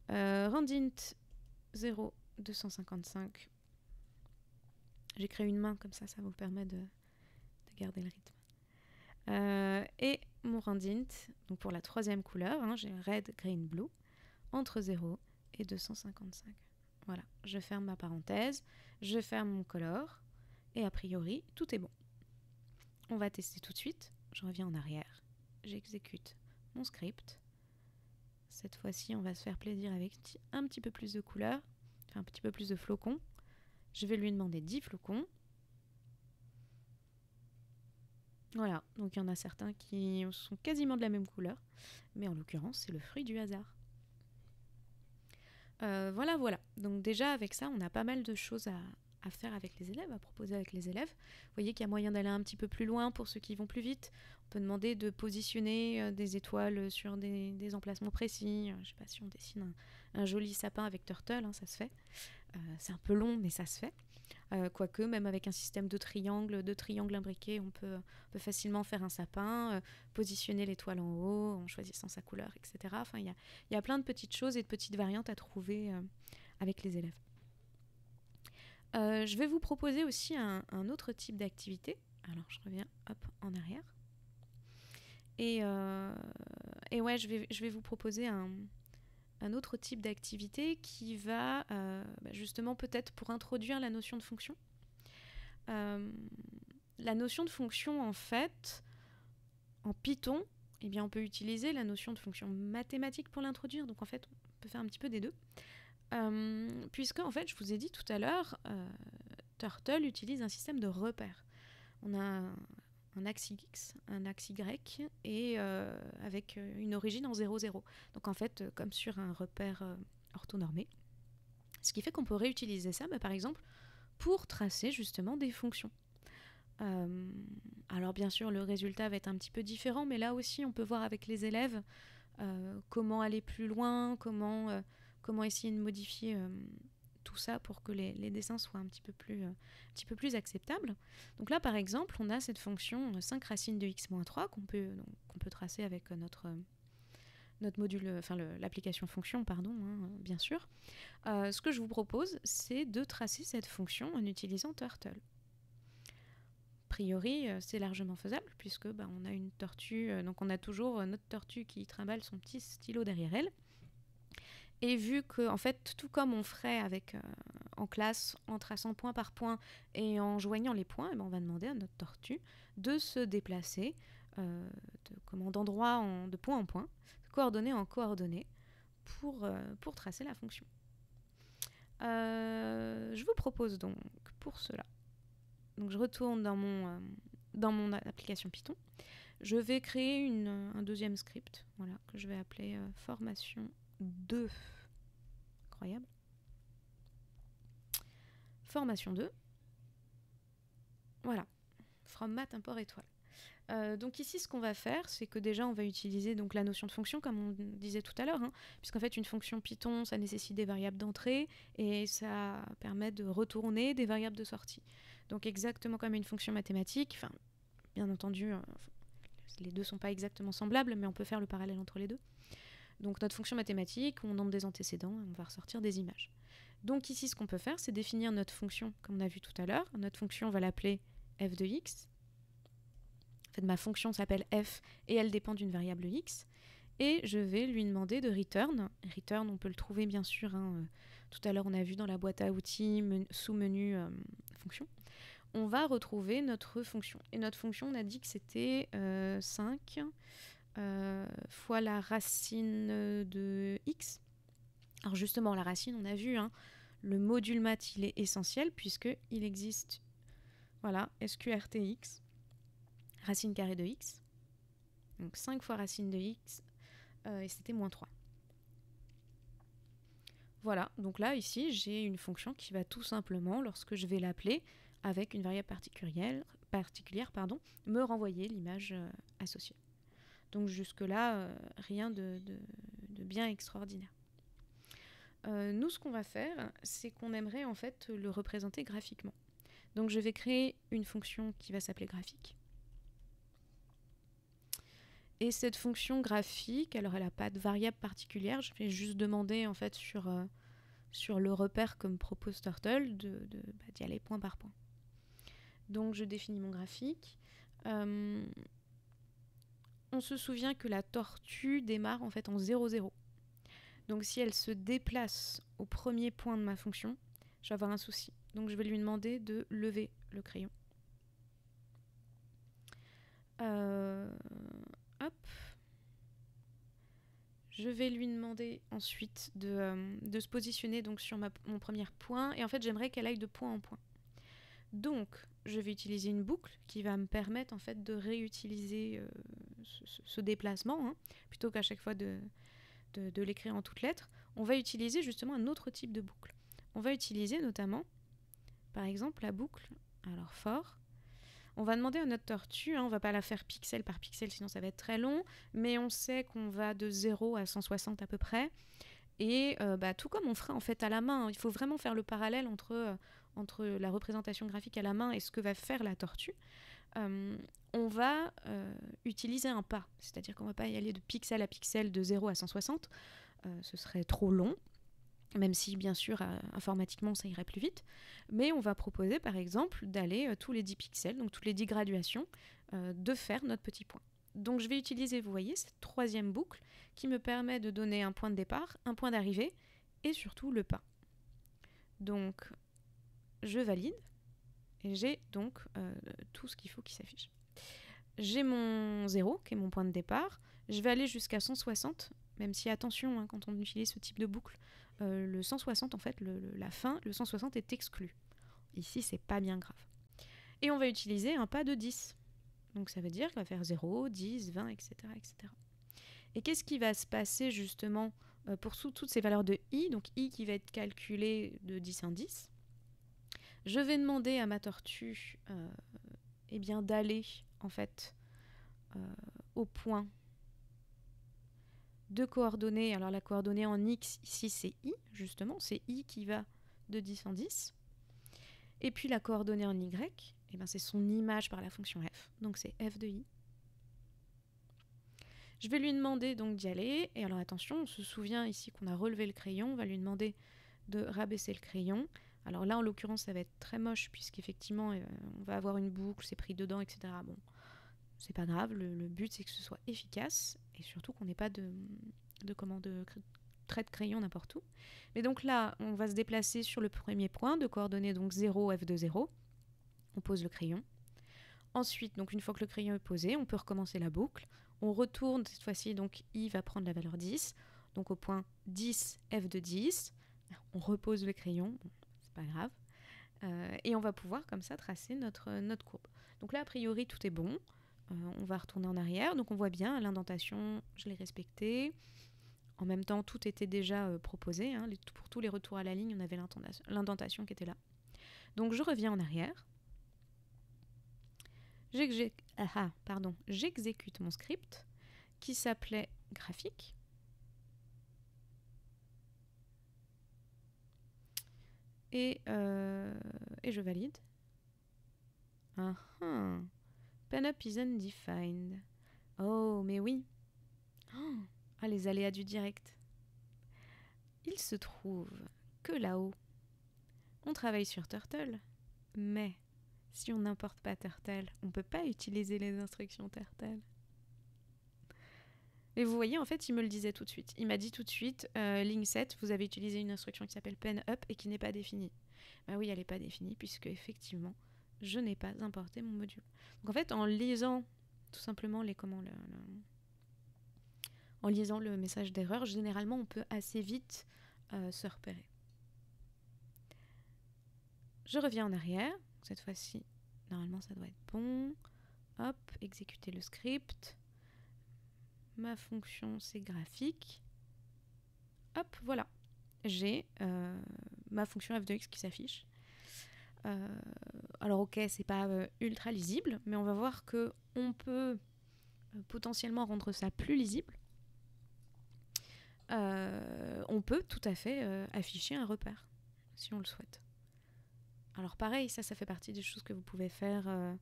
Randint 0, 255. J'ai créé une main, comme ça vous permet de garder le rythme. Et mon randint, donc pour la 3e couleur, hein, j'ai red, green, blue, entre 0 et 255. Voilà, je ferme ma parenthèse, je ferme mon color, et a priori, tout est bon. On va tester tout de suite. Je reviens en arrière, j'exécute mon script. Cette fois-ci, on va se faire plaisir avec un petit peu plus de couleurs, enfin un petit peu plus de flocons. Je vais lui demander 10 flocons. Voilà, donc il y en a certains qui sont quasiment de la même couleur, mais en l'occurrence, c'est le fruit du hasard. Voilà. Donc déjà, avec ça, on a pas mal de choses à faire avec les élèves, à proposer avec les élèves. Vous voyez qu'il y a moyen d'aller un petit peu plus loin pour ceux qui vont plus vite. On peut demander de positionner des étoiles sur des emplacements précis. Je ne sais pas si on dessine un joli sapin avec Turtle, hein, ça se fait. C'est un peu long, mais ça se fait. Quoique, même avec un système de triangles imbriqués, on peut facilement faire un sapin, positionner l'étoile en haut, en choisissant sa couleur, etc. Enfin, il y a plein de petites choses et de petites variantes à trouver avec les élèves. Je vais vous proposer aussi un autre type d'activité. Alors, je reviens en arrière. Et ouais, je vais vous proposer un autre type d'activité qui va justement peut-être pour introduire la notion de fonction. La notion de fonction, en fait, en Python, eh bien, on peut utiliser la notion de fonction mathématique pour l'introduire. Donc en fait, on peut faire un petit peu des deux. Puisque, en fait, je vous ai dit tout à l'heure, Turtle utilise un système de repères. On a un axe X, un axe Y, et avec une origine en 0, 0. Donc en fait, comme sur un repère orthonormé. Ce qui fait qu'on peut réutiliser ça, par exemple, pour tracer justement des fonctions. Alors bien sûr, le résultat va être un petit peu différent, mais là aussi, on peut voir avec les élèves comment aller plus loin, comment essayer de modifier tout ça pour que les dessins soient un petit peu plus acceptables. Donc là, par exemple, on a cette fonction 5 racines de x-3 qu'on peut tracer avec notre module, enfin l'application fonction, pardon, hein, bien sûr. Ce que je vous propose, c'est de tracer cette fonction en utilisant Turtle. A priori, c'est largement faisable puisque on a une tortue, donc on a toujours notre tortue qui trimballe son petit stylo derrière elle. Et vu que, en fait, tout comme on ferait en classe, en traçant point par point et en joignant les points, on va demander à notre tortue de se déplacer d'endroit de point en point, coordonnée en coordonnée, pour tracer la fonction. Je vous propose donc pour cela, donc je retourne dans mon application Python, je vais créer un deuxième script, voilà, que je vais appeler formation 2. Incroyable. Formation 2. Voilà. From math import étoile. Donc ici, ce qu'on va faire, c'est que déjà, on va utiliser donc la notion de fonction, comme on disait tout à l'heure, hein, puisqu'en fait, une fonction Python, ça nécessite des variables d'entrée et ça permet de retourner des variables de sortie. Donc exactement comme une fonction mathématique, enfin, bien entendu, les deux ne sont pas exactement semblables, mais on peut faire le parallèle entre les deux. Donc notre fonction mathématique, on nomme des antécédents et on va ressortir des images. Donc ici, ce qu'on peut faire, c'est définir notre fonction, comme on a vu tout à l'heure. Notre fonction, on va l'appeler f de x. En fait, ma fonction s'appelle f et elle dépend d'une variable x. Et je vais lui demander de return. Return, on peut le trouver bien sûr. Tout à l'heure, on a vu dans la boîte à outils, sous-menu fonction. On va retrouver notre fonction. Et notre fonction, on a dit que c'était 5 fois la racine de x. Alors justement, la racine, on a vu, hein, le module math, il est essentiel puisqu'il existe, voilà, sqrtx. racine carrée de x. Donc 5 fois racine de x, et c'était moins 3. Voilà, donc là, ici, j'ai une fonction qui va tout simplement, lorsque je vais l'appeler avec une variable particulière, me renvoyer l'image associée. Donc jusque-là, rien de bien extraordinaire. Nous, ce qu'on va faire, c'est qu'on aimerait en fait le représenter graphiquement. Donc je vais créer une fonction qui va s'appeler graphique. Et cette fonction graphique, alors elle n'a pas de variable particulière, je vais juste demander en fait sur le repère que me propose Turtle d'y aller point par point. Donc je définis mon graphique. On se souvient que la tortue démarre en fait en 0, 0. Donc si elle se déplace au premier point de ma fonction, je vais avoir un souci. Donc je vais lui demander de lever le crayon. Hop. Je vais lui demander ensuite de se positionner donc sur mon premier point. Et en fait, j'aimerais qu'elle aille de point en point. Donc, je vais utiliser une boucle qui va me permettre en fait de réutiliser ce déplacement, hein, plutôt qu'à chaque fois de l'écrire en toutes lettres. On va utiliser justement un autre type de boucle. On va utiliser notamment, par exemple, la boucle, alors fort. On va demander à notre tortue, hein, on ne va pas la faire pixel par pixel, sinon ça va être très long, mais on sait qu'on va de 0 à 160 à peu près. Et tout comme on ferait en fait à la main, il faut vraiment faire le parallèle entre la représentation graphique à la main et ce que va faire la tortue. On va utiliser un pas, c'est-à-dire qu'on ne va pas y aller de pixel à pixel de 0 à 160, ce serait trop long, même si bien sûr informatiquement ça irait plus vite, mais on va proposer par exemple d'aller tous les 10 pixels, donc toutes les 10 graduations, de faire notre petit point. Donc je vais utiliser, vous voyez, cette troisième boucle qui me permet de donner un point de départ, un point d'arrivée et surtout le pas. Donc je valide et j'ai donc tout ce qu'il faut qui s'affiche. J'ai mon 0 qui est mon point de départ, je vais aller jusqu'à 160, même si attention, hein, quand on utilise ce type de boucle, le 160 en fait, la fin, le 160 est exclu. Ici c'est pas bien grave. Et on va utiliser un pas de 10. Donc ça veut dire qu'on va faire 0, 10, 20, etc. etc. Et qu'est-ce qui va se passer justement pour toutes ces valeurs de i, donc i qui va être calculé de 10 en 10. Je vais demander à ma tortue d'aller en fait au point de coordonnées. Alors la coordonnée en x ici c'est i, justement, c'est i qui va de 10 en 10. Et puis la coordonnée en y, c'est son image par la fonction f, donc c'est f de i. Je vais lui demander donc d'y aller, et alors attention, on se souvient ici qu'on a relevé le crayon, on va lui demander de rabaisser le crayon. Alors là en l'occurrence ça va être très moche puisqu'effectivement on va avoir une boucle, c'est pris dedans, etc. Bon, c'est pas grave, le but c'est que ce soit efficace, et surtout qu'on n'ait pas de trait de crayon n'importe où. Mais donc là, on va se déplacer sur le premier point, de coordonnées donc 0, f de 0. On pose le crayon. Ensuite, donc une fois que le crayon est posé, on peut recommencer la boucle. On retourne, cette fois-ci, donc i va prendre la valeur 10. Donc au point 10, f de 10. On repose le crayon, bon, c'est pas grave. Et on va pouvoir comme ça tracer notre courbe. Donc là, a priori, tout est bon. On va retourner en arrière. Donc on voit bien, l'indentation, je l'ai respectée. En même temps, tout était déjà proposé. Hein. Pour tous les retours à la ligne, on avait l'indentation qui était là. Donc je reviens en arrière. J'exécute mon script qui s'appelait graphique. Et je valide. PenUp is undefined. Oh, mais oui. Les aléas du direct. Il se trouve que là-haut, on travaille sur Turtle, mais si on n'importe pas Turtle, on ne peut pas utiliser les instructions Turtle. Et vous voyez, en fait, il me le disait tout de suite. Il m'a dit tout de suite, ligne 7, vous avez utilisé une instruction qui s'appelle PenUp et qui n'est pas définie. Bah oui, elle n'est pas définie, puisque effectivement, je n'ai pas importé mon module. Donc en fait, en lisant tout simplement en lisant le message d'erreur, généralement, on peut assez vite se repérer. Je reviens en arrière. Cette fois-ci, normalement, ça doit être bon. hop, exécuter le script. Ma fonction, c'est graphique. Hop, voilà. J'ai ma fonction f de x qui s'affiche. Alors ok, c'est pas ultra lisible, mais on va voir que on peut potentiellement rendre ça plus lisible. On peut tout à fait afficher un repère, si on le souhaite. Alors pareil, ça fait partie des choses que vous pouvez faire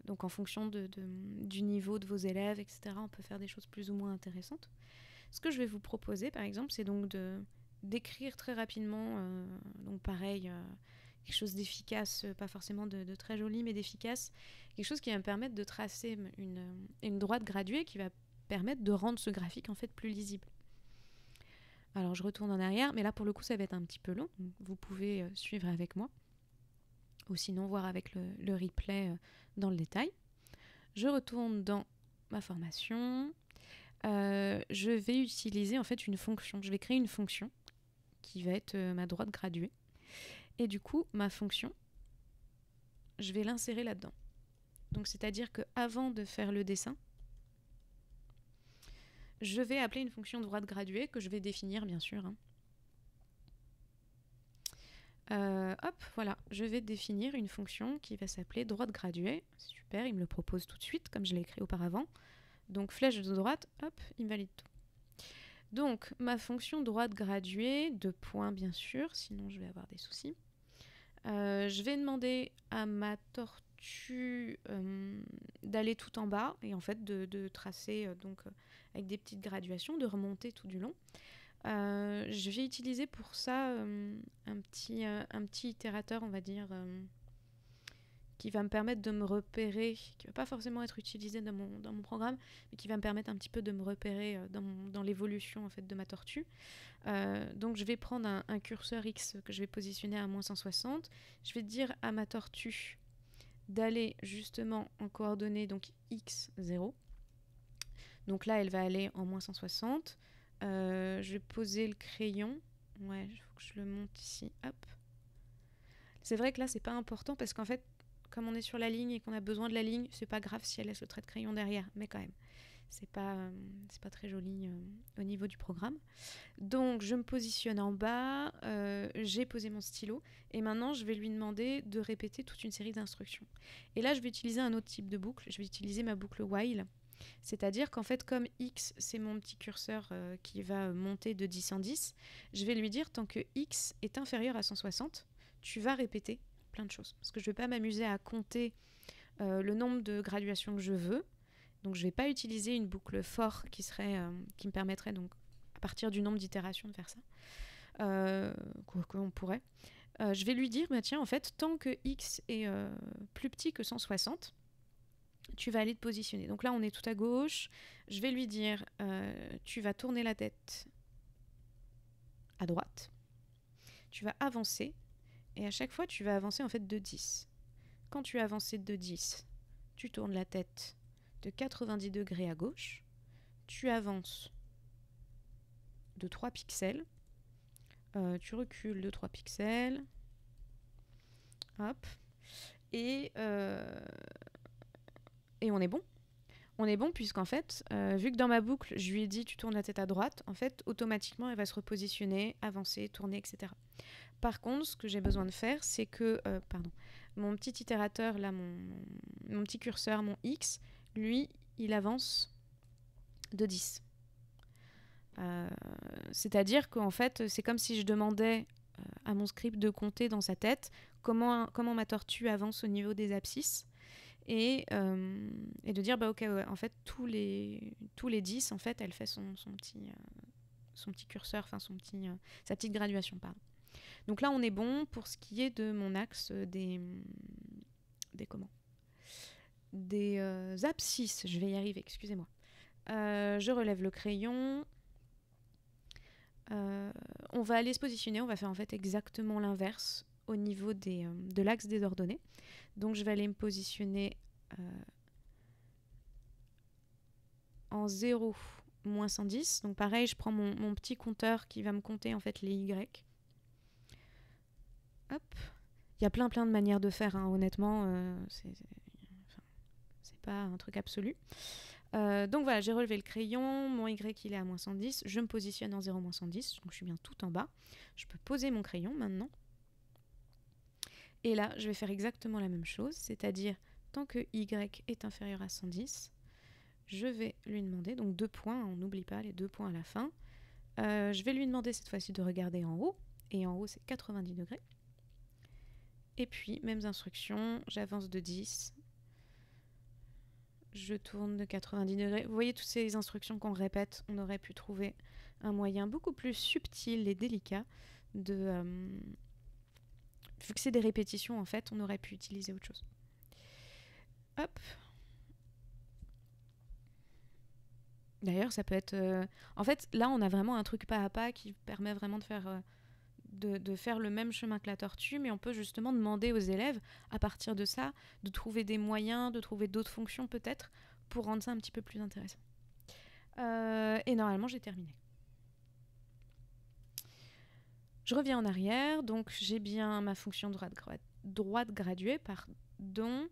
donc en fonction du niveau de vos élèves, etc. On peut faire des choses plus ou moins intéressantes. Ce que je vais vous proposer, par exemple, c'est donc d'écrire très rapidement, donc pareil, quelque chose d'efficace, pas forcément de très joli, mais d'efficace, quelque chose qui va me permettre de tracer une droite graduée qui va permettre de rendre ce graphique en fait plus lisible. Alors je retourne en arrière, mais là pour le coup ça va être un petit peu long, donc vous pouvez suivre avec moi, ou sinon voir avec le replay dans le détail. Je retourne dans ma formation, je vais utiliser en fait une fonction, je vais créer une fonction qui va être ma droite graduée, et du coup ma fonction, je vais l'insérer là-dedans. Donc c'est-à-dire qu'avant de faire le dessin, je vais appeler une fonction droite graduée que je vais définir bien sûr. Hop, voilà, je vais définir une fonction qui va s'appeler droite graduée. Super, il me le propose tout de suite comme je l'ai écrit auparavant. Donc flèche de droite, hop, il me valide tout. Donc ma fonction droite graduée, de points bien sûr, sinon je vais avoir des soucis. Je vais demander à ma tortue d'aller tout en bas et en fait de tracer avec des petites graduations, de remonter tout du long. Je vais utiliser pour ça un petit itérateur, on va dire, qui va me permettre de me repérer, qui ne va pas forcément être utilisé dans mon programme, mais qui va me permettre un petit peu de me repérer dans l'évolution en fait, de ma tortue. Donc je vais prendre un curseur X que je vais positionner à moins 160. Je vais dire à ma tortue d'aller justement en coordonnées donc X0. Donc là, elle va aller en moins 160. Je vais poser le crayon. Ouais, il faut que je le monte ici. Hop. C'est vrai que là, c'est pas important parce qu'en fait, comme on est sur la ligne et qu'on a besoin de la ligne, c'est pas grave si elle laisse le trait de crayon derrière. Mais quand même, c'est pas très joli au niveau du programme. Donc, je me positionne en bas. J'ai posé mon stylo. Et maintenant, je vais lui demander de répéter toute une série d'instructions. Et là, je vais utiliser un autre type de boucle. Je vais utiliser ma boucle while. C'est-à-dire qu'en fait, comme X, c'est mon petit curseur qui va monter de 10 en 10, je vais lui dire, tant que X est inférieur à 160, tu vas répéter plein de choses. Parce que je ne vais pas m'amuser à compter le nombre de graduations que je veux. Donc, je ne vais pas utiliser une boucle for qui me permettrait, donc, à partir du nombre d'itérations, de faire ça. Quoi on pourrait. Je vais lui dire, bah, tiens, en fait, tant que X est plus petit que 160, tu vas aller te positionner. Donc là, on est tout à gauche. Je vais lui dire, tu vas tourner la tête à droite. Tu vas avancer. Et à chaque fois, tu vas avancer en fait de 10. Quand tu as avancé de 10, tu tournes la tête de 90 degrés à gauche. Tu avances de 3 pixels. Tu recules de 3 pixels. Hop. Et on est bon. On est bon puisqu'en fait, vu que dans ma boucle, je lui ai dit tu tournes la tête à droite, en fait, automatiquement, elle va se repositionner, avancer, tourner, etc. Par contre, ce que j'ai besoin de faire, c'est que, mon petit itérateur, là, mon petit curseur, mon X, lui, il avance de 10. C'est-à-dire qu'en fait, c'est comme si je demandais à mon script de compter dans sa tête comment ma tortue avance au niveau des abscisses. Et de dire, bah ok, ouais, en fait, tous les 10, en fait, elle fait son petit curseur, enfin sa petite graduation, pardon. Donc là, on est bon pour ce qui est de mon axe des abscisses. Je vais y arriver, excusez-moi. Je relève le crayon. On va aller se positionner, on va faire en fait exactement l'inverse au niveau de l'axe des ordonnées. Donc je vais aller me positionner en 0, moins 110. Donc pareil, je prends mon petit compteur qui va me compter en fait les Y. Hop. Il y a plein de manières de faire, hein. Honnêtement, c'est pas un truc absolu. Donc voilà, j'ai relevé le crayon, mon Y il est à moins 110, je me positionne en 0 moins 110, donc je suis bien tout en bas. Je peux poser mon crayon maintenant. Et là, je vais faire exactement la même chose, c'est-à-dire tant que Y est inférieur à 110, je vais lui demander, donc 2 points, on n'oublie pas les 2 points à la fin. Je vais lui demander cette fois-ci de regarder en haut, et en haut c'est 90 degrés. Et puis, mêmes instructions, j'avance de 10, je tourne de 90 degrés. Vous voyez toutes ces instructions qu'on répète, on aurait pu trouver un moyen beaucoup plus subtil et délicat de... vu que c'est des répétitions en fait, on aurait pu utiliser autre chose. Hop. D'ailleurs, ça peut être... En fait, là, on a vraiment un truc pas à pas qui permet vraiment de faire le même chemin que la tortue, mais on peut justement demander aux élèves, à partir de ça, de trouver des moyens, de trouver d'autres fonctions peut-être, pour rendre ça un petit peu plus intéressant. Et normalement, j'ai terminé. Je reviens en arrière, donc j'ai bien ma fonction droite graduée, pardon.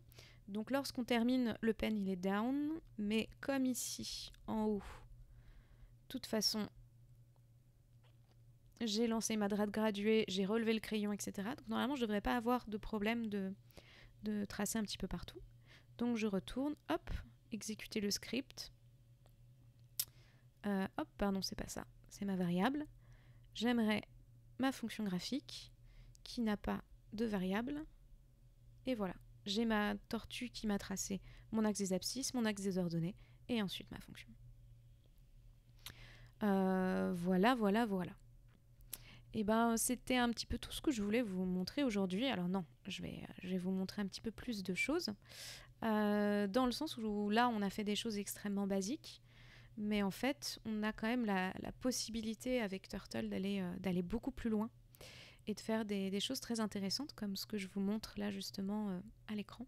Donc lorsqu'on termine, le pen il est down, mais comme ici, en haut, de toute façon, j'ai lancé ma droite graduée, j'ai relevé le crayon, etc. Donc normalement, je ne devrais pas avoir de problème de tracer un petit peu partout. Donc je retourne, hop, exécuter le script. Hop, pardon, c'est pas ça, c'est ma variable. J'aimerais ma fonction graphique qui n'a pas de variable. Et voilà, j'ai ma tortue qui m'a tracé mon axe des abscisses, mon axe des ordonnées, et ensuite ma fonction. Voilà. Et ben c'était un petit peu tout ce que je voulais vous montrer aujourd'hui. Alors non, je vais vous montrer un petit peu plus de choses. Dans le sens où là on a fait des choses extrêmement basiques, mais en fait on a quand même la possibilité avec Turtle d'aller beaucoup plus loin et de faire des choses très intéressantes comme ce que je vous montre là justement à l'écran.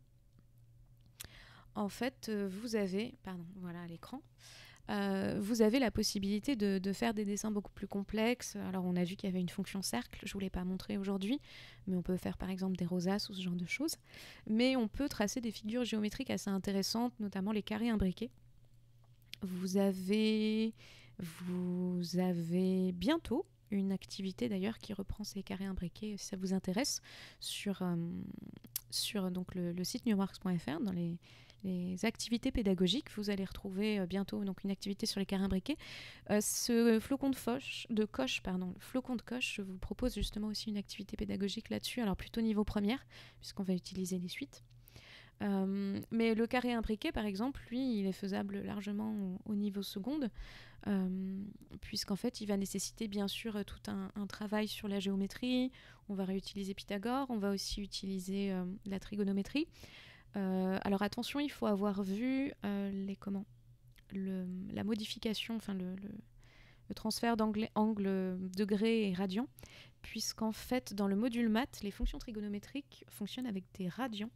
En fait vous avez, voilà à l'écran, vous avez la possibilité de faire des dessins beaucoup plus complexes. Alors on a vu qu'il y avait une fonction cercle, je ne vous l'ai pas montré aujourd'hui, mais on peut faire par exemple des rosaces ou ce genre de choses. Mais on peut tracer des figures géométriques assez intéressantes, notamment les carrés imbriqués. Vous avez bientôt une activité d'ailleurs qui reprend ces carrés imbriqués, si ça vous intéresse, sur donc le site newmarks.fr, dans les activités pédagogiques. Vous allez retrouver bientôt donc, une activité sur les carrés imbriqués. Ce flocon de coche, le flocon de coche, je vous propose justement aussi une activité pédagogique là-dessus, alors plutôt niveau première, puisqu'on va utiliser les suites. Mais le carré imbriqué, par exemple, lui, il est faisable largement au niveau seconde, puisqu'en fait, il va nécessiter bien sûr tout un travail sur la géométrie. On va réutiliser Pythagore, on va aussi utiliser la trigonométrie. Alors attention, il faut avoir vu la modification, enfin le transfert angle, degré et radian, puisqu'en fait, dans le module maths, les fonctions trigonométriques fonctionnent avec des radians.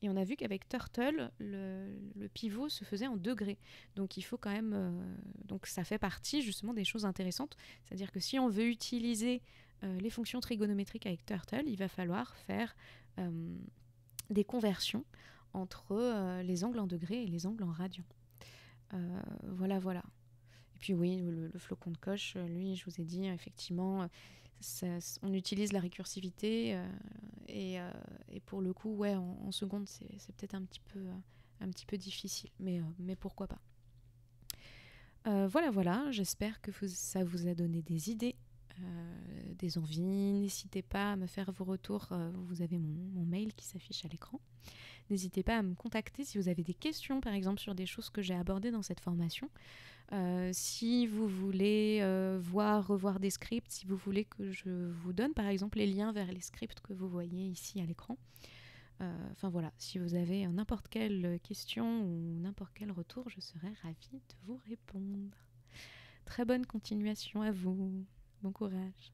Et on a vu qu'avec Turtle, le pivot se faisait en degrés. Donc il faut quand même... donc ça fait partie justement des choses intéressantes. C'est-à-dire que si on veut utiliser les fonctions trigonométriques avec Turtle, il va falloir faire des conversions entre les angles en degrés et les angles en radians. Voilà. Et puis oui, le flocon de coche, lui, je vous ai dit, effectivement, on utilise la récursivité et pour le coup, ouais, en seconde, c'est peut-être un petit peu difficile, mais pourquoi pas. Voilà, j'espère que ça vous a donné des idées, des envies. N'hésitez pas à me faire vos retours, vous avez mon mail qui s'affiche à l'écran. N'hésitez pas à me contacter si vous avez des questions, par exemple, sur des choses que j'ai abordées dans cette formation. Si vous voulez revoir des scripts, si vous voulez que je vous donne, par exemple, les liens vers les scripts que vous voyez ici à l'écran. Enfin voilà, si vous avez n'importe quelle question ou n'importe quel retour, je serai ravie de vous répondre. Très bonne continuation à vous. Bon courage.